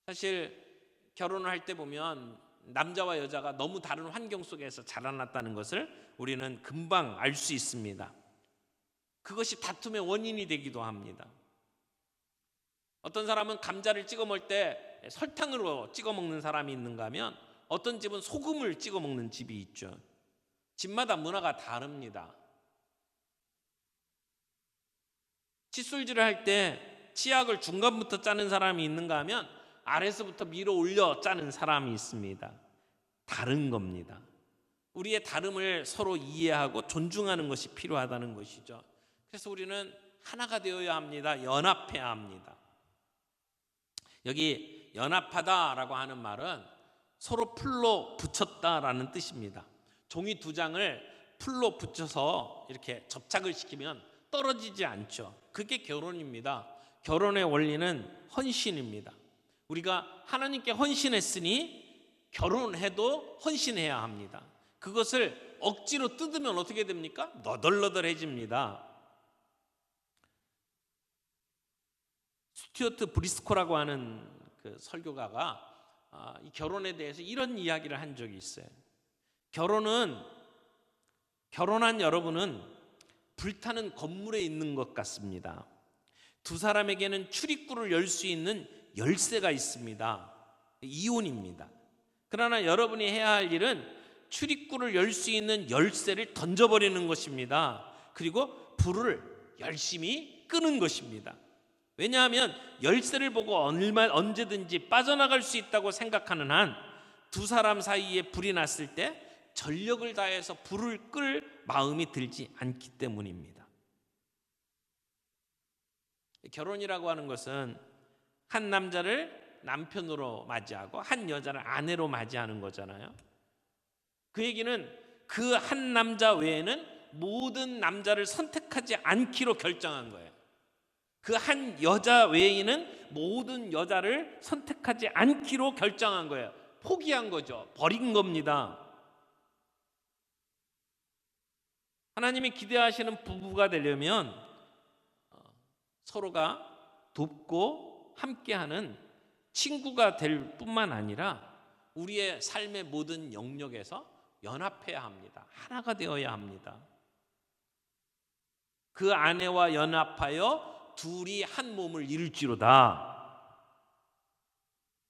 사실 결혼을 할 때 보면 남자와 여자가 너무 다른 환경 속에서 자라났다는 것을 우리는 금방 알 수 있습니다. 그것이 다툼의 원인이 되기도 합니다. 어떤 사람은 감자를 찍어 먹을 때 설탕으로 찍어 먹는 사람이 있는가 하면 어떤 집은 소금을 찍어 먹는 집이 있죠. 집마다 문화가 다릅니다. 칫솔질을 할 때 치약을 중간부터 짜는 사람이 있는가 하면 아래서부터 밀어 올려 짜는 사람이 있습니다. 다른 겁니다. 우리의 다름을 서로 이해하고 존중하는 것이 필요하다는 것이죠. 그래서 우리는 하나가 되어야 합니다. 연합해야 합니다. 여기 연합하다라고 하는 말은 서로 풀로 붙였다라는 뜻입니다. 종이 두 장을 풀로 붙여서 이렇게 접착을 시키면 떨어지지 않죠. 그게 결혼입니다. 결혼의 원리는 헌신입니다. 우리가 하나님께 헌신했으니 결혼해도 헌신해야 합니다. 그것을 억지로 뜯으면 어떻게 됩니까? 너덜너덜해집니다. 스튜어트 브리스코라고 하는 그 설교가가 이 결혼에 대해서 이런 이야기를 한 적이 있어요. 결혼은 결혼한 여러분은 불타는 건물에 있는 것 같습니다. 두 사람에게는 출입구를 열 수 있는 열쇠가 있습니다. 이혼입니다. 그러나 여러분이 해야 할 일은 출입구를 열 수 있는 열쇠를 던져버리는 것입니다. 그리고 불을 열심히 끄는 것입니다. 왜냐하면 열쇠를 보고 언제든지 빠져나갈 수 있다고 생각하는 한 두 사람 사이에 불이 났을 때 전력을 다해서 불을 끌 마음이 들지 않기 때문입니다. 결혼이라고 하는 것은 한 남자를 남편으로 맞이하고 한 여자를 아내로 맞이하는 거잖아요. 그 얘기는 그 한 남자 외에는 모든 남자를 선택하지 않기로 결정한 거예요. 그 한 여자 외에는 모든 여자를 선택하지 않기로 결정한 거예요. 포기한 거죠. 버린 겁니다. 하나님이 기대하시는 부부가 되려면 서로가 돕고 함께하는 친구가 될 뿐만 아니라 우리의 삶의 모든 영역에서 연합해야 합니다. 하나가 되어야 합니다. 그 아내와 연합하여 둘이 한 몸을 이룰지로다.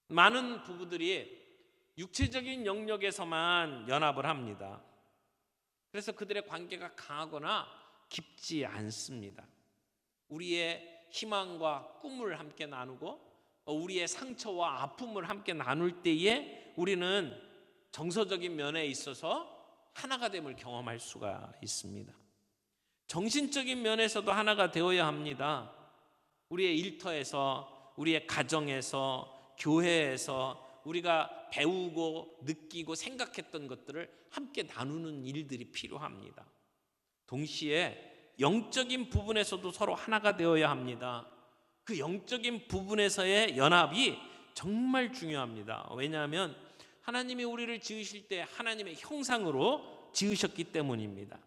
많은 부부들이 육체적인 영역에서만 연합을 합니다. 그래서 그들의 관계가 강하거나 깊지 않습니다. 우리의 희망과 꿈을 함께 나누고 우리의 상처와 아픔을 함께 나눌 때에 우리는 정서적인 면에 있어서 하나가 됨을 경험할 수가 있습니다. 정신적인 면에서도 하나가 되어야 합니다. 우리의 일터에서, 우리의 가정에서, 교회에서 우리가 배우고 느끼고 생각했던 것들을 함께 나누는 일들이 필요합니다. 동시에 영적인 부분에서도 서로 하나가 되어야 합니다. 그 영적인 부분에서의 연합이 정말 중요합니다. 왜냐하면 하나님이 우리를 지으실 때 하나님의 형상으로 지으셨기 때문입니다.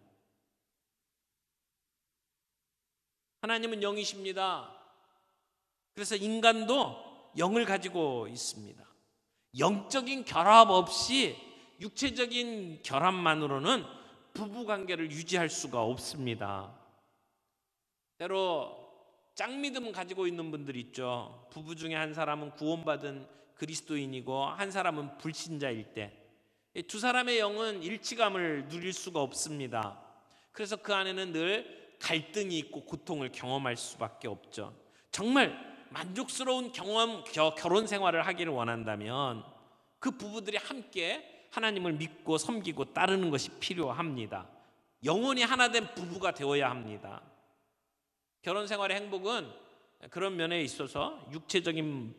하나님은 영이십니다. 그래서 인간도 영을 가지고 있습니다. 영적인 결합 없이 육체적인 결합만으로는 부부관계를 유지할 수가 없습니다. 때로 짝믿음 가지고 있는 분들 있죠. 부부 중에 한 사람은 구원받은 그리스도인이고 한 사람은 불신자일 때 두 사람의 영은 일치감을 누릴 수가 없습니다. 그래서 그 안에는 늘 갈등이 있고 고통을 경험할 수밖에 없죠. 정말 만족스러운 결혼 생활을 하기를 원한다면 그 부부들이 함께 하나님을 믿고 섬기고 따르는 것이 필요합니다. 영원히 하나된 부부가 되어야 합니다. 결혼 생활의 행복은 그런 면에 있어서 육체적인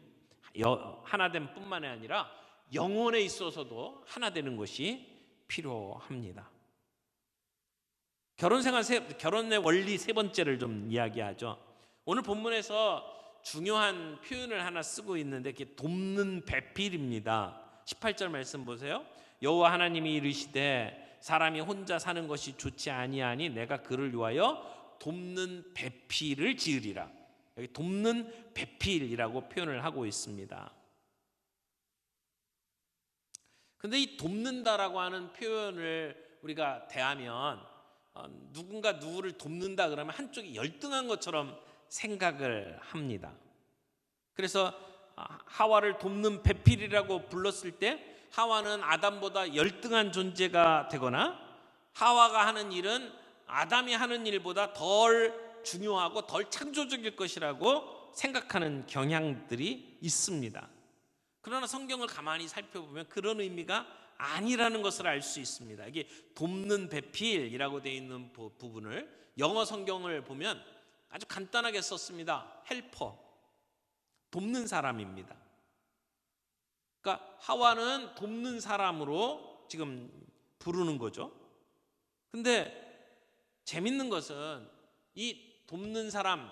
하나됨 뿐만이 아니라 영혼에 있어서도 하나되는 것이 필요합니다. 결혼의 원리 세 번째를 좀 이야기하죠. 오늘 본문에서 중요한 표현을 하나 쓰고 있는데 그게 돕는 배필입니다. 18절 말씀 보세요. 여호와 하나님이 이르시되 사람이 혼자 사는 것이 좋지 아니하니 내가 그를 위하여 돕는 배필을 지으리라. 여기 돕는 배필이라고 표현을 하고 있습니다. 근데 이 돕는다라고 하는 표현을 우리가 대하면 누군가 누구를 돕는다 그러면 한쪽이 열등한 것처럼 생각을 합니다. 그래서 하와를 돕는 배필이라고 불렀을 때 하와는 아담보다 열등한 존재가 되거나 하와가 하는 일은 아담이 하는 일보다 덜 중요하고 덜 창조적일 것이라고 생각하는 경향들이 있습니다. 그러나 성경을 가만히 살펴보면 그런 의미가 아니라는 것을 알 수 있습니다. 이게 돕는 배필이라고 되어 있는 부분을 영어 성경을 보면 아주 간단하게 썼습니다. 헬퍼, 돕는 사람입니다. 그러니까 하와는 돕는 사람으로 지금 부르는 거죠. 근데 재밌는 것은 이 돕는 사람,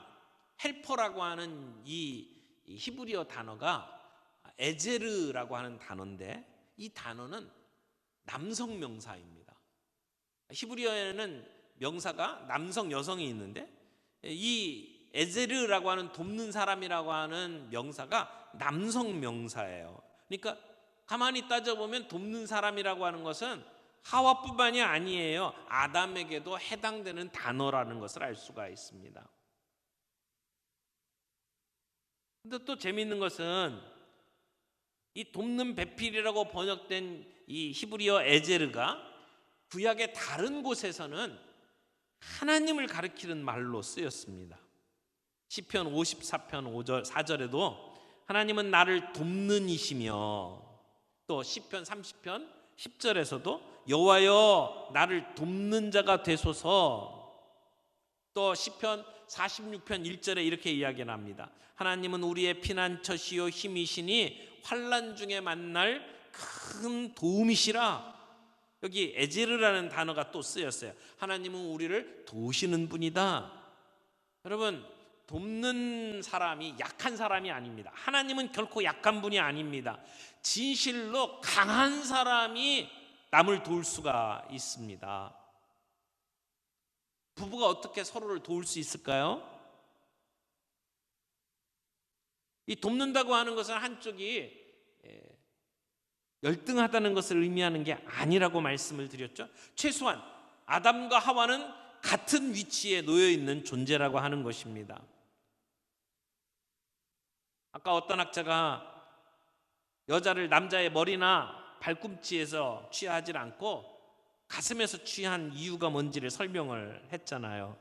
헬퍼라고 하는 이 히브리어 단어가 에제르라고 하는 단어인데 이 단어는 남성 명사입니다. 히브리어에는 명사가 남성, 여성이 있는데 이 에제르라고 하는 돕는 사람이라고 하는 명사가 남성 명사예요. 그러니까 가만히 따져보면 돕는 사람이라고 하는 것은 하와뿐만이 아니에요. 아담에게도 해당되는 단어라는 것을 알 수가 있습니다. 근데 또 재미있는 것은 이 돕는 배필이라고 번역된 이 히브리어 에제르가 구약의 다른 곳에서는 하나님을 가리키는 말로 쓰였습니다. 시편 54편 5절 4절에도 하나님은 나를 돕는 이시며, 또 시편 30편 10절에서도 여호와여 나를 돕는 자가 되소서, 또 시편 46편 1절에 이렇게 이야기합니다. 하나님은 우리의 피난처시요 힘이시니 환난 중에 만날 큰 도움이시라. 여기 에제르라는 단어가 또 쓰였어요. 하나님은 우리를 도우시는 분이다. 여러분, 돕는 사람이 약한 사람이 아닙니다. 하나님은 결코 약한 분이 아닙니다. 진실로 강한 사람이 남을 도울 수가 있습니다. 부부가 어떻게 서로를 도울 수 있을까요? 이 돕는다고 하는 것은 한쪽이 열등하다는 것을 의미하는 게 아니라고 말씀을 드렸죠. 최소한 아담과 하와는 같은 위치에 놓여 있는 존재라고 하는 것입니다. 아까 어떤 학자가 여자를 남자의 머리나 발꿈치에서 취하지 않고 가슴에서 취한 이유가 뭔지를 설명을 했잖아요.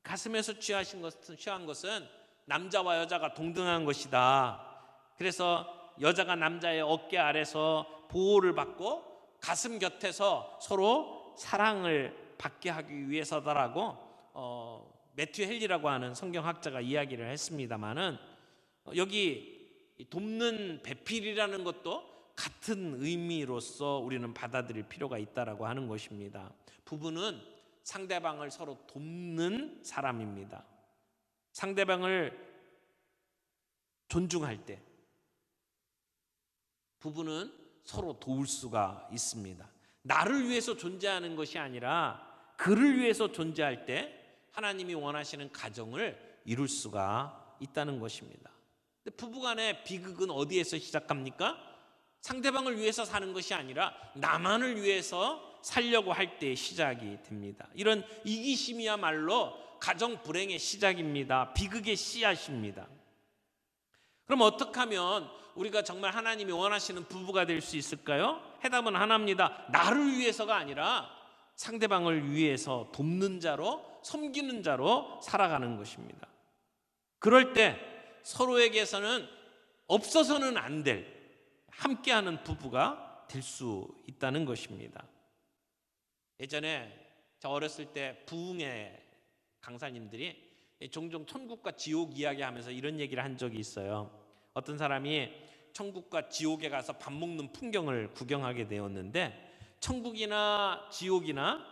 가슴에서 취한 것은 남자와 여자가 동등한 것이다. 그래서 여자가 남자의 어깨 아래서 보호를 받고 가슴 곁에서 서로 사랑을 받게 하기 위해서다라고 매튜 헨리라고 하는 성경학자가 이야기를 했습니다마는, 여기 돕는 배필이라는 것도 같은 의미로서 우리는 받아들일 필요가 있다라고 하는 것입니다. 부부는 상대방을 서로 돕는 사람입니다. 상대방을 존중할 때 부부는 서로 도울 수가 있습니다. 나를 위해서 존재하는 것이 아니라 그를 위해서 존재할 때 하나님이 원하시는 가정을 이룰 수가 있다는 것입니다. 근데 부부간의 비극은 어디에서 시작합니까? 상대방을 위해서 사는 것이 아니라 나만을 위해서 살려고 할 때 시작이 됩니다. 이런 이기심이야말로 가정 불행의 시작입니다. 비극의 씨앗입니다. 그럼 어떻게 하면 우리가 정말 하나님이 원하시는 부부가 될 수 있을까요? 해답은 하나입니다. 나를 위해서가 아니라 상대방을 위해서 돕는 자로, 섬기는 자로 살아가는 것입니다. 그럴 때 서로에게서는 없어서는 안 될 함께하는 부부가 될 수 있다는 것입니다. 예전에 저 어렸을 때 부흥회 강사님들이 종종 천국과 지옥 이야기하면서 이런 얘기를 한 적이 있어요. 어떤 사람이 천국과 지옥에 가서 밥 먹는 풍경을 구경하게 되었는데, 천국이나 지옥이나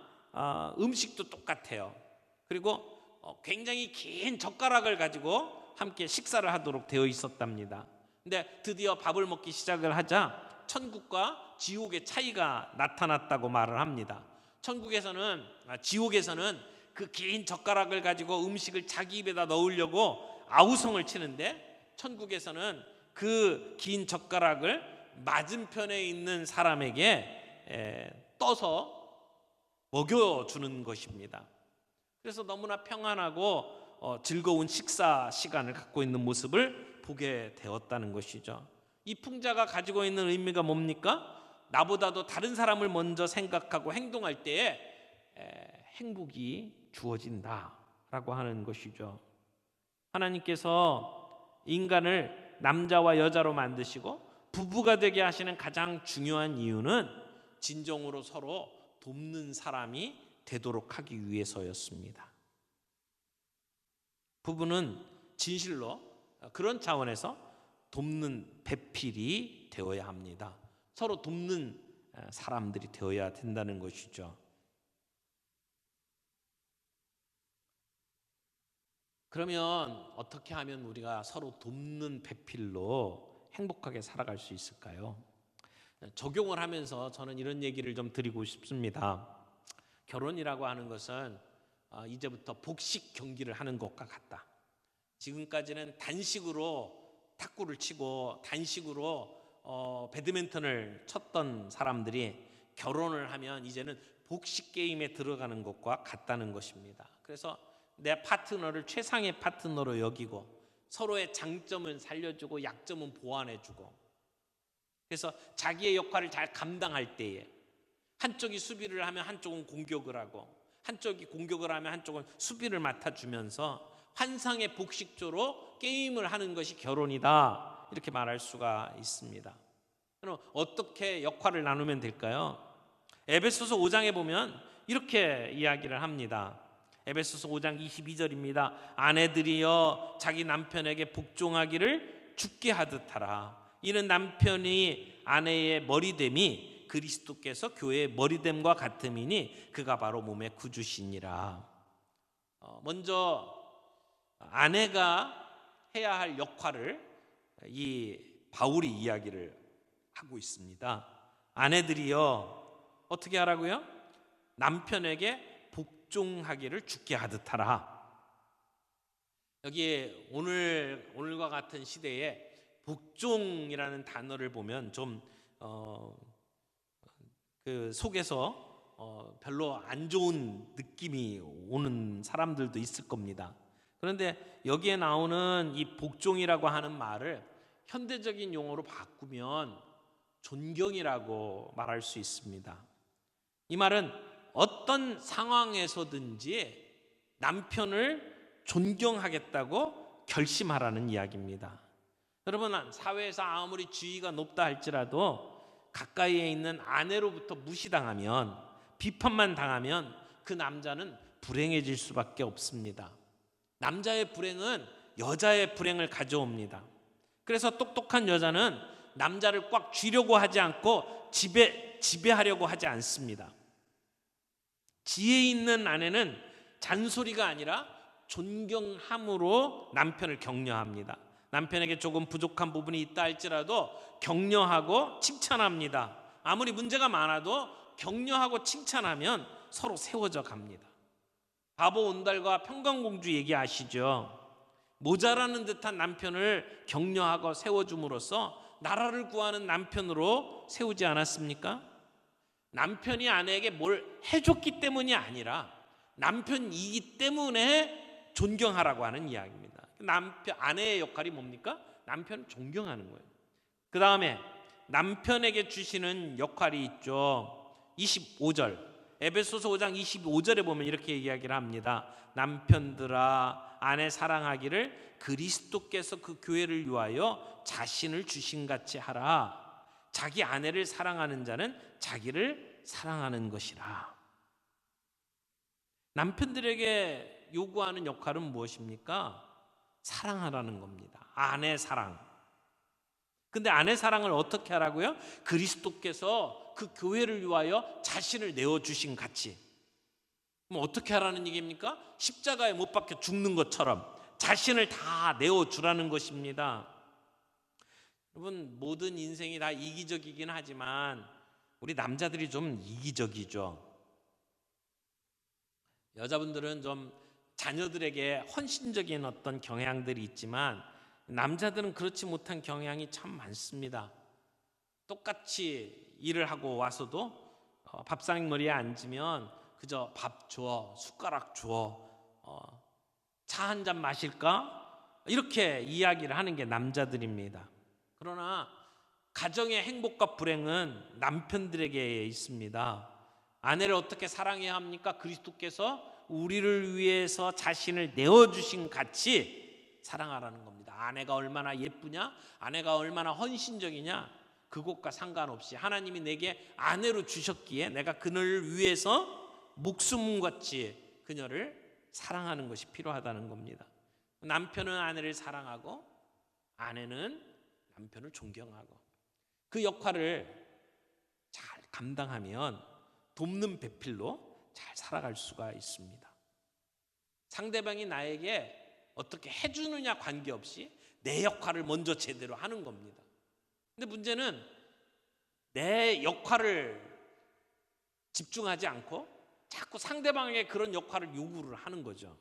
음식도 똑같아요. 그리고 굉장히 긴 젓가락을 가지고 함께 식사를 하도록 되어 있었답니다. 근데 드디어 밥을 먹기 시작을 하자 천국과 지옥의 차이가 나타났다고 말을 합니다. 지옥에서는 그 긴 젓가락을 가지고 음식을 자기 입에다 넣으려고 아우성을 치는데, 천국에서는 그 긴 젓가락을 맞은편에 있는 사람에게 떠서 먹여주는 것입니다. 그래서 너무나 평안하고 즐거운 식사 시간을 갖고 있는 모습을 보게 되었다는 것이죠. 이 풍자가 가지고 있는 의미가 뭡니까? 나보다도 다른 사람을 먼저 생각하고 행동할 때에 행복이 주어진다라고 하는 것이죠. 하나님께서 인간을 남자와 여자로 만드시고 부부가 되게 하시는 가장 중요한 이유는 진정으로 서로 돕는 사람이 되도록 하기 위해서였습니다. 부부는 진실로 그런 차원에서 돕는 배필이 되어야 합니다. 서로 돕는 사람들이 되어야 된다는 것이죠. 그러면 어떻게 하면 우리가 서로 돕는 배필로 행복하게 살아갈 수 있을까요? 적용을 하면서 저는 이런 얘기를 좀 드리고 싶습니다. 결혼이라고 하는 것은 이제부터 복식 경기를 하는 것과 같다. 지금까지는 단식으로 탁구를 치고 단식으로 배드민턴을 쳤던 사람들이 결혼을 하면 이제는 복식 게임에 들어가는 것과 같다는 것입니다. 그래서 내 파트너를 최상의 파트너로 여기고 서로의 장점을 살려주고 약점은 보완해주고, 그래서 자기의 역할을 잘 감당할 때에 한쪽이 수비를 하면 한쪽은 공격을 하고, 한쪽이 공격을 하면 한쪽은 수비를 맡아주면서 환상의 복식조로 게임을 하는 것이 결혼이다, 이렇게 말할 수가 있습니다. 그럼 어떻게 역할을 나누면 될까요? 에베소서 5장에 보면 이렇게 이야기를 합니다. 에베소서 5장 22절입니다. 아내들이여 자기 남편에게 복종하기를 주께 하듯 하라. 이는 남편이 아내의 머리됨이 그리스도께서 교회의 머리됨과 같음이니 그가 바로 몸의 구주시니라. 먼저 아내가 해야 할 역할을 이 바울이 이야기를 하고 있습니다. 아내들이여 어떻게 하라고요? 남편에게 복종하기를 주께 하듯 하라. 여기에 오늘과 같은 시대에 복종이라는 단어를 보면 좀 그 속에서 별로 안 좋은 느낌이 오는 사람들도 있을 겁니다. 그런데 여기에 나오는 이 복종이라고 하는 말을 현대적인 용어로 바꾸면 존경이라고 말할 수 있습니다. 이 말은 어떤 상황에서든지 남편을 존경하겠다고 결심하라는 이야기입니다. 여러분, 사회에서 아무리 지위가 높다 할지라도 가까이에 있는 아내로부터 무시당하면, 비판만 당하면 그 남자는 불행해질 수밖에 없습니다. 남자의 불행은 여자의 불행을 가져옵니다. 그래서 똑똑한 여자는 남자를 꽉 쥐려고 하지 않고 지배하려고 하지 않습니다. 지혜 있는 아내는 잔소리가 아니라 존경함으로 남편을 격려합니다. 남편에게 조금 부족한 부분이 있다 할지라도 격려하고 칭찬합니다. 아무리 문제가 많아도 격려하고 칭찬하면 서로 세워져 갑니다. 바보 온달과 평강공주 얘기 아시죠? 모자라는 듯한 남편을 격려하고 세워줌으로써 나라를 구하는 남편으로 세우지 않았습니까? 남편이 아내에게 뭘 해줬기 때문이 아니라 남편이기 때문에 존경하라고 하는 이야기입니다. 아내의 역할이 뭡니까? 남편을 존경하는 거예요. 그 다음에 남편에게 주시는 역할이 있죠. 25절, 에베소서 5장 25절에 보면 이렇게 이야기를 합니다. 남편들아 아내 사랑하기를 그리스도께서 그 교회를 위하여 자신을 주신같이 하라. 자기 아내를 사랑하는 자는 자기를 사랑하는 것이라. 남편들에게 요구하는 역할은 무엇입니까? 사랑하라는 겁니다. 아내 사랑. 근데 아내 사랑을 어떻게 하라고요? 그리스도께서 그 교회를 위하여 자신을 내어주신 같이. 그럼 어떻게 하라는 얘기입니까? 십자가에 못 박혀 죽는 것처럼 자신을 다 내어주라는 것입니다. 여러분, 모든 인생이 다 이기적이긴 하지만 우리 남자들이 좀 이기적이죠. 여자분들은 좀 자녀들에게 헌신적인 어떤 경향들이 있지만 남자들은 그렇지 못한 경향이 참 많습니다. 똑같이 일을 하고 와서도 밥상머리에 앉으면 그저 밥 줘, 숟가락 줘, 차 한 잔 마실까? 이렇게 이야기를 하는 게 남자들입니다. 그러나 가정의 행복과 불행은 남편들에게 있습니다. 아내를 어떻게 사랑해야 합니까? 그리스도께서 우리를 위해서 자신을 내어주신 같이 사랑하라는 겁니다. 아내가 얼마나 예쁘냐, 아내가 얼마나 헌신적이냐, 그것과 상관없이 하나님이 내게 아내로 주셨기에 내가 그녀를 위해서 목숨같이 그녀를 사랑하는 것이 필요하다는 겁니다. 남편은 아내를 사랑하고 아내는 남편을 존경하고 그 역할을 잘 감당하면 돕는 배필로 잘 살아갈 수가 있습니다. 상대방이 나에게 어떻게 해주느냐 관계없이 내 역할을 먼저 제대로 하는 겁니다. 근데 문제는 내 역할을 집중하지 않고 자꾸 상대방에게 그런 역할을 요구를 하는 거죠.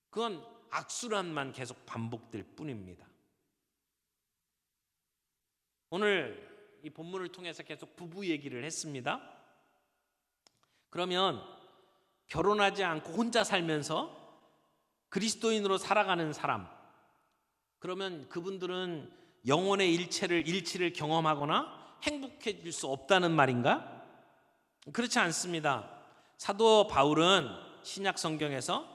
그건 악순환만 계속 반복될 뿐입니다. 오늘 이 본문을 통해서 계속 부부 얘기를 했습니다. 그러면 결혼하지 않고 혼자 살면서 그리스도인으로 살아가는 사람, 그러면 그분들은 영혼의 일치를 경험하거나 행복해질 수 없다는 말인가? 그렇지 않습니다. 사도 바울은 신약 성경에서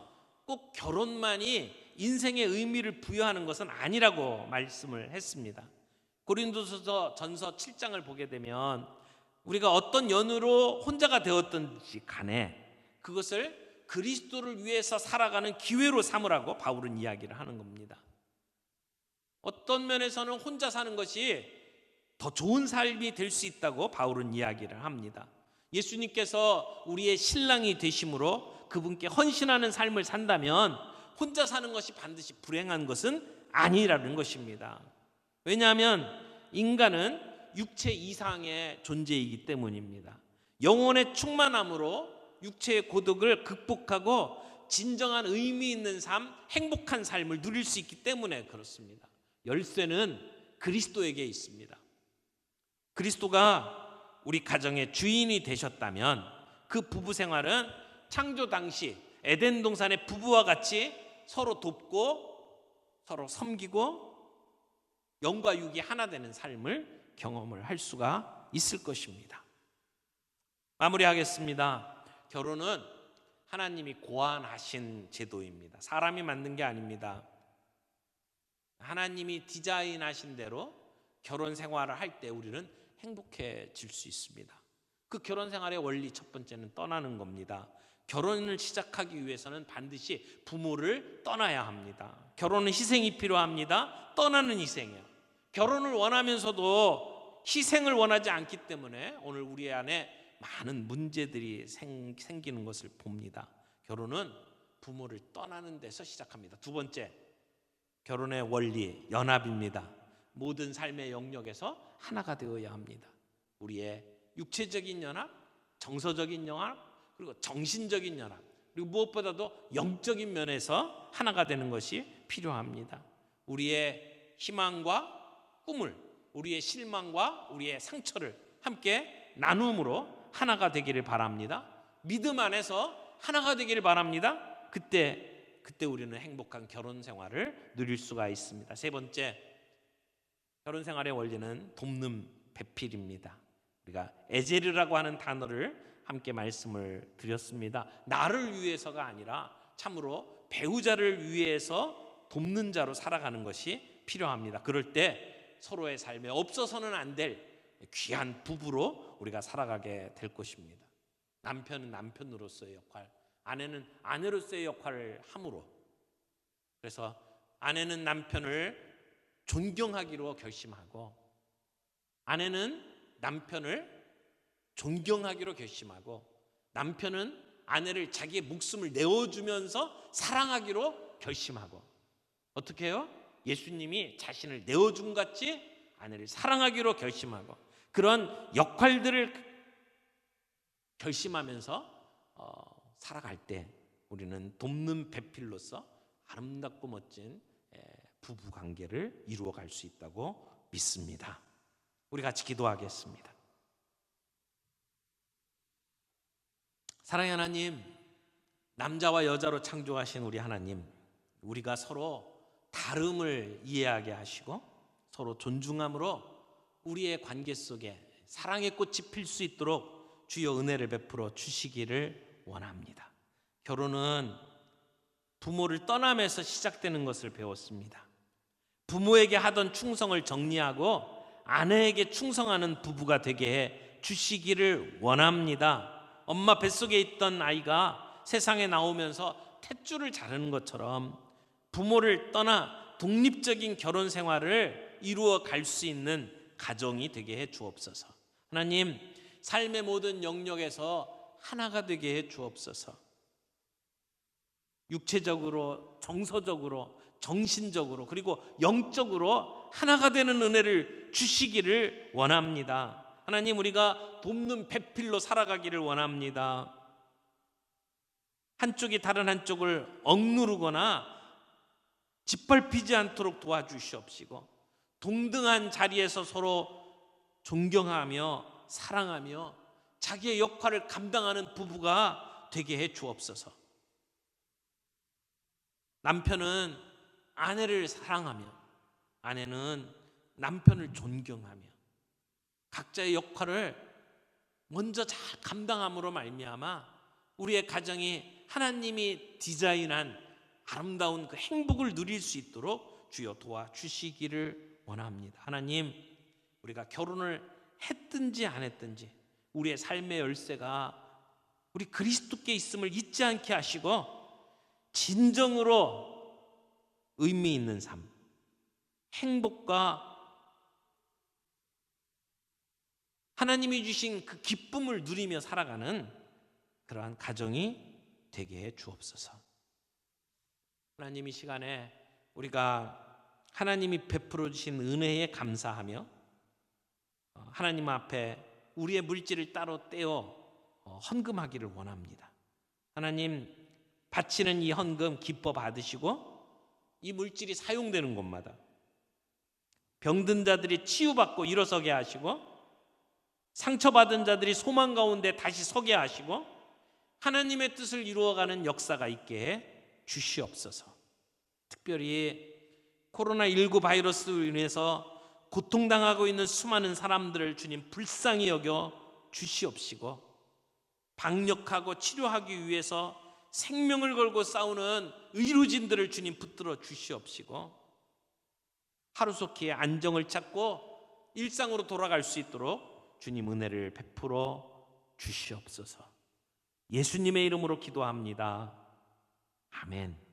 꼭 결혼만이 인생의 의미를 부여하는 것은 아니라고 말씀을 했습니다. 고린도서 전서 7장을 보게 되면 우리가 어떤 연으로 혼자가 되었든지 간에 그것을 그리스도를 위해서 살아가는 기회로 삼으라고 바울은 이야기를 하는 겁니다. 어떤 면에서는 혼자 사는 것이 더 좋은 삶이 될 수 있다고 바울은 이야기를 합니다. 예수님께서 우리의 신랑이 되심으로 그분께 헌신하는 삶을 산다면 혼자 사는 것이 반드시 불행한 것은 아니라는 것입니다. 왜냐하면 인간은 육체 이상의 존재이기 때문입니다. 영혼의 충만함으로 육체의 고독을 극복하고 진정한 의미 있는 삶, 행복한 삶을 누릴 수 있기 때문에 그렇습니다. 열쇠는 그리스도에게 있습니다. 그리스도가 우리 가정의 주인이 되셨다면 그 부부 생활은 창조 당시 에덴 동산의 부부와 같이 서로 돕고 서로 섬기고 영과 육이 하나 되는 삶을 경험을 할 수가 있을 것입니다. 마무리하겠습니다. 결혼은 하나님이 고안하신 제도입니다. 사람이 만든 게 아닙니다. 하나님이 디자인하신 대로 결혼 생활을 할 때 우리는 행복해질 수 있습니다. 그 결혼 생활의 원리 첫 번째는 떠나는 겁니다. 결혼을 시작하기 위해서는 반드시 부모를 떠나야 합니다. 결혼은 희생이 필요합니다. 떠나는 희생이요. 결혼을 원하면서도 희생을 원하지 않기 때문에 오늘 우리 안에 많은 문제들이 생기는 것을 봅니다. 결혼은 부모를 떠나는 데서 시작합니다. 두 번째, 결혼의 원리, 연합입니다. 모든 삶의 영역에서 하나가 되어야 합니다. 우리의 육체적인 연합, 정서적인 연합, 그리고 정신적인 연합, 그리고 무엇보다도 영적인 면에서 하나가 되는 것이 필요합니다. 우리의 희망과 꿈을, 우리의 실망과 우리의 상처를 함께 나눔으로 하나가 되기를 바랍니다. 믿음 안에서 하나가 되기를 바랍니다. 그때 우리는 행복한 결혼 생활을 누릴 수가 있습니다. 세 번째, 결혼 생활의 원리는 돕는 배필입니다. 우리가 에제르라고 하는 단어를 함께 말씀을 드렸습니다. 나를 위해서가 아니라 참으로 배우자를 위해서 돕는 자로 살아가는 것이 필요합니다. 그럴 때 서로의 삶에 없어서는 안 될 귀한 부부로 우리가 살아가게 될 것입니다. 남편은 남편으로서의 역할, 아내는 아내로서의 역할을 함으로, 그래서 아내는 남편을 존경하기로 결심하고 아내는 남편을 존경하기로 결심하고 남편은 아내를 자기의 목숨을 내어주면서 사랑하기로 결심하고, 어떻게 해요? 예수님이 자신을 내어준 같이 아내를 사랑하기로 결심하고 그런 역할들을 결심하면서 살아갈 때 우리는 돕는 배필로서 아름답고 멋진 부부 관계를 이루어갈 수 있다고 믿습니다. 우리 같이 기도하겠습니다. 사랑의 하나님, 남자와 여자로 창조하신 우리 하나님, 우리가 서로 다름을 이해하게 하시고 서로 존중함으로 우리의 관계 속에 사랑의 꽃이 필 수 있도록 주여 은혜를 베풀어 주시기를 원합니다. 결혼은 부모를 떠나면서 시작되는 것을 배웠습니다. 부모에게 하던 충성을 정리하고 아내에게 충성하는 부부가 되게 해 주시기를 원합니다. 엄마 뱃속에 있던 아이가 세상에 나오면서 탯줄을 자르는 것처럼 부모를 떠나 독립적인 결혼 생활을 이루어 갈 수 있는 가정이 되게 해 주옵소서. 하나님, 삶의 모든 영역에서 하나가 되게 해 주옵소서. 육체적으로, 정서적으로, 정신적으로, 그리고 영적으로 하나가 되는 은혜를 주시기를 원합니다. 하나님, 우리가 돕는 배필로 살아가기를 원합니다. 한쪽이 다른 한쪽을 억누르거나 짓밟히지 않도록 도와주시옵시고 동등한 자리에서 서로 존경하며 사랑하며 자기의 역할을 감당하는 부부가 되게 해 주옵소서. 남편은 아내를 사랑하며 아내는 남편을 존경하며 각자의 역할을 먼저 잘 감당함으로 말미암아 우리의 가정이 하나님이 디자인한 아름다운 그 행복을 누릴 수 있도록 주여 도와주시기를 원합니다. 하나님, 우리가 결혼을 했든지 안 했든지 우리의 삶의 열쇠가 우리 그리스도께 있음을 잊지 않게 하시고 진정으로 의미 있는 삶, 행복과 하나님이 주신 그 기쁨을 누리며 살아가는 그러한 가정이 되게 해 주옵소서. 하나님, 이 시간에 우리가 하나님이 베풀어 주신 은혜에 감사하며 하나님 앞에 우리의 물질을 따로 떼어 헌금하기를 원합니다. 하나님, 바치는 이 헌금 기뻐 받으시고 이 물질이 사용되는 곳마다 병든 자들이 치유받고 일어서게 하시고 상처받은 자들이 소망 가운데 다시 서게 하시고 하나님의 뜻을 이루어가는 역사가 있게 해 주시옵소서. 특별히 코로나19 바이러스로 인해서 고통당하고 있는 수많은 사람들을 주님 불쌍히 여겨 주시옵시고 방역하고 치료하기 위해서 생명을 걸고 싸우는 의료진들을 주님 붙들어 주시옵시고 하루속히 안정을 찾고 일상으로 돌아갈 수 있도록 주님 은혜를 베풀어 주시옵소서. 예수님의 이름으로 기도합니다. 아멘.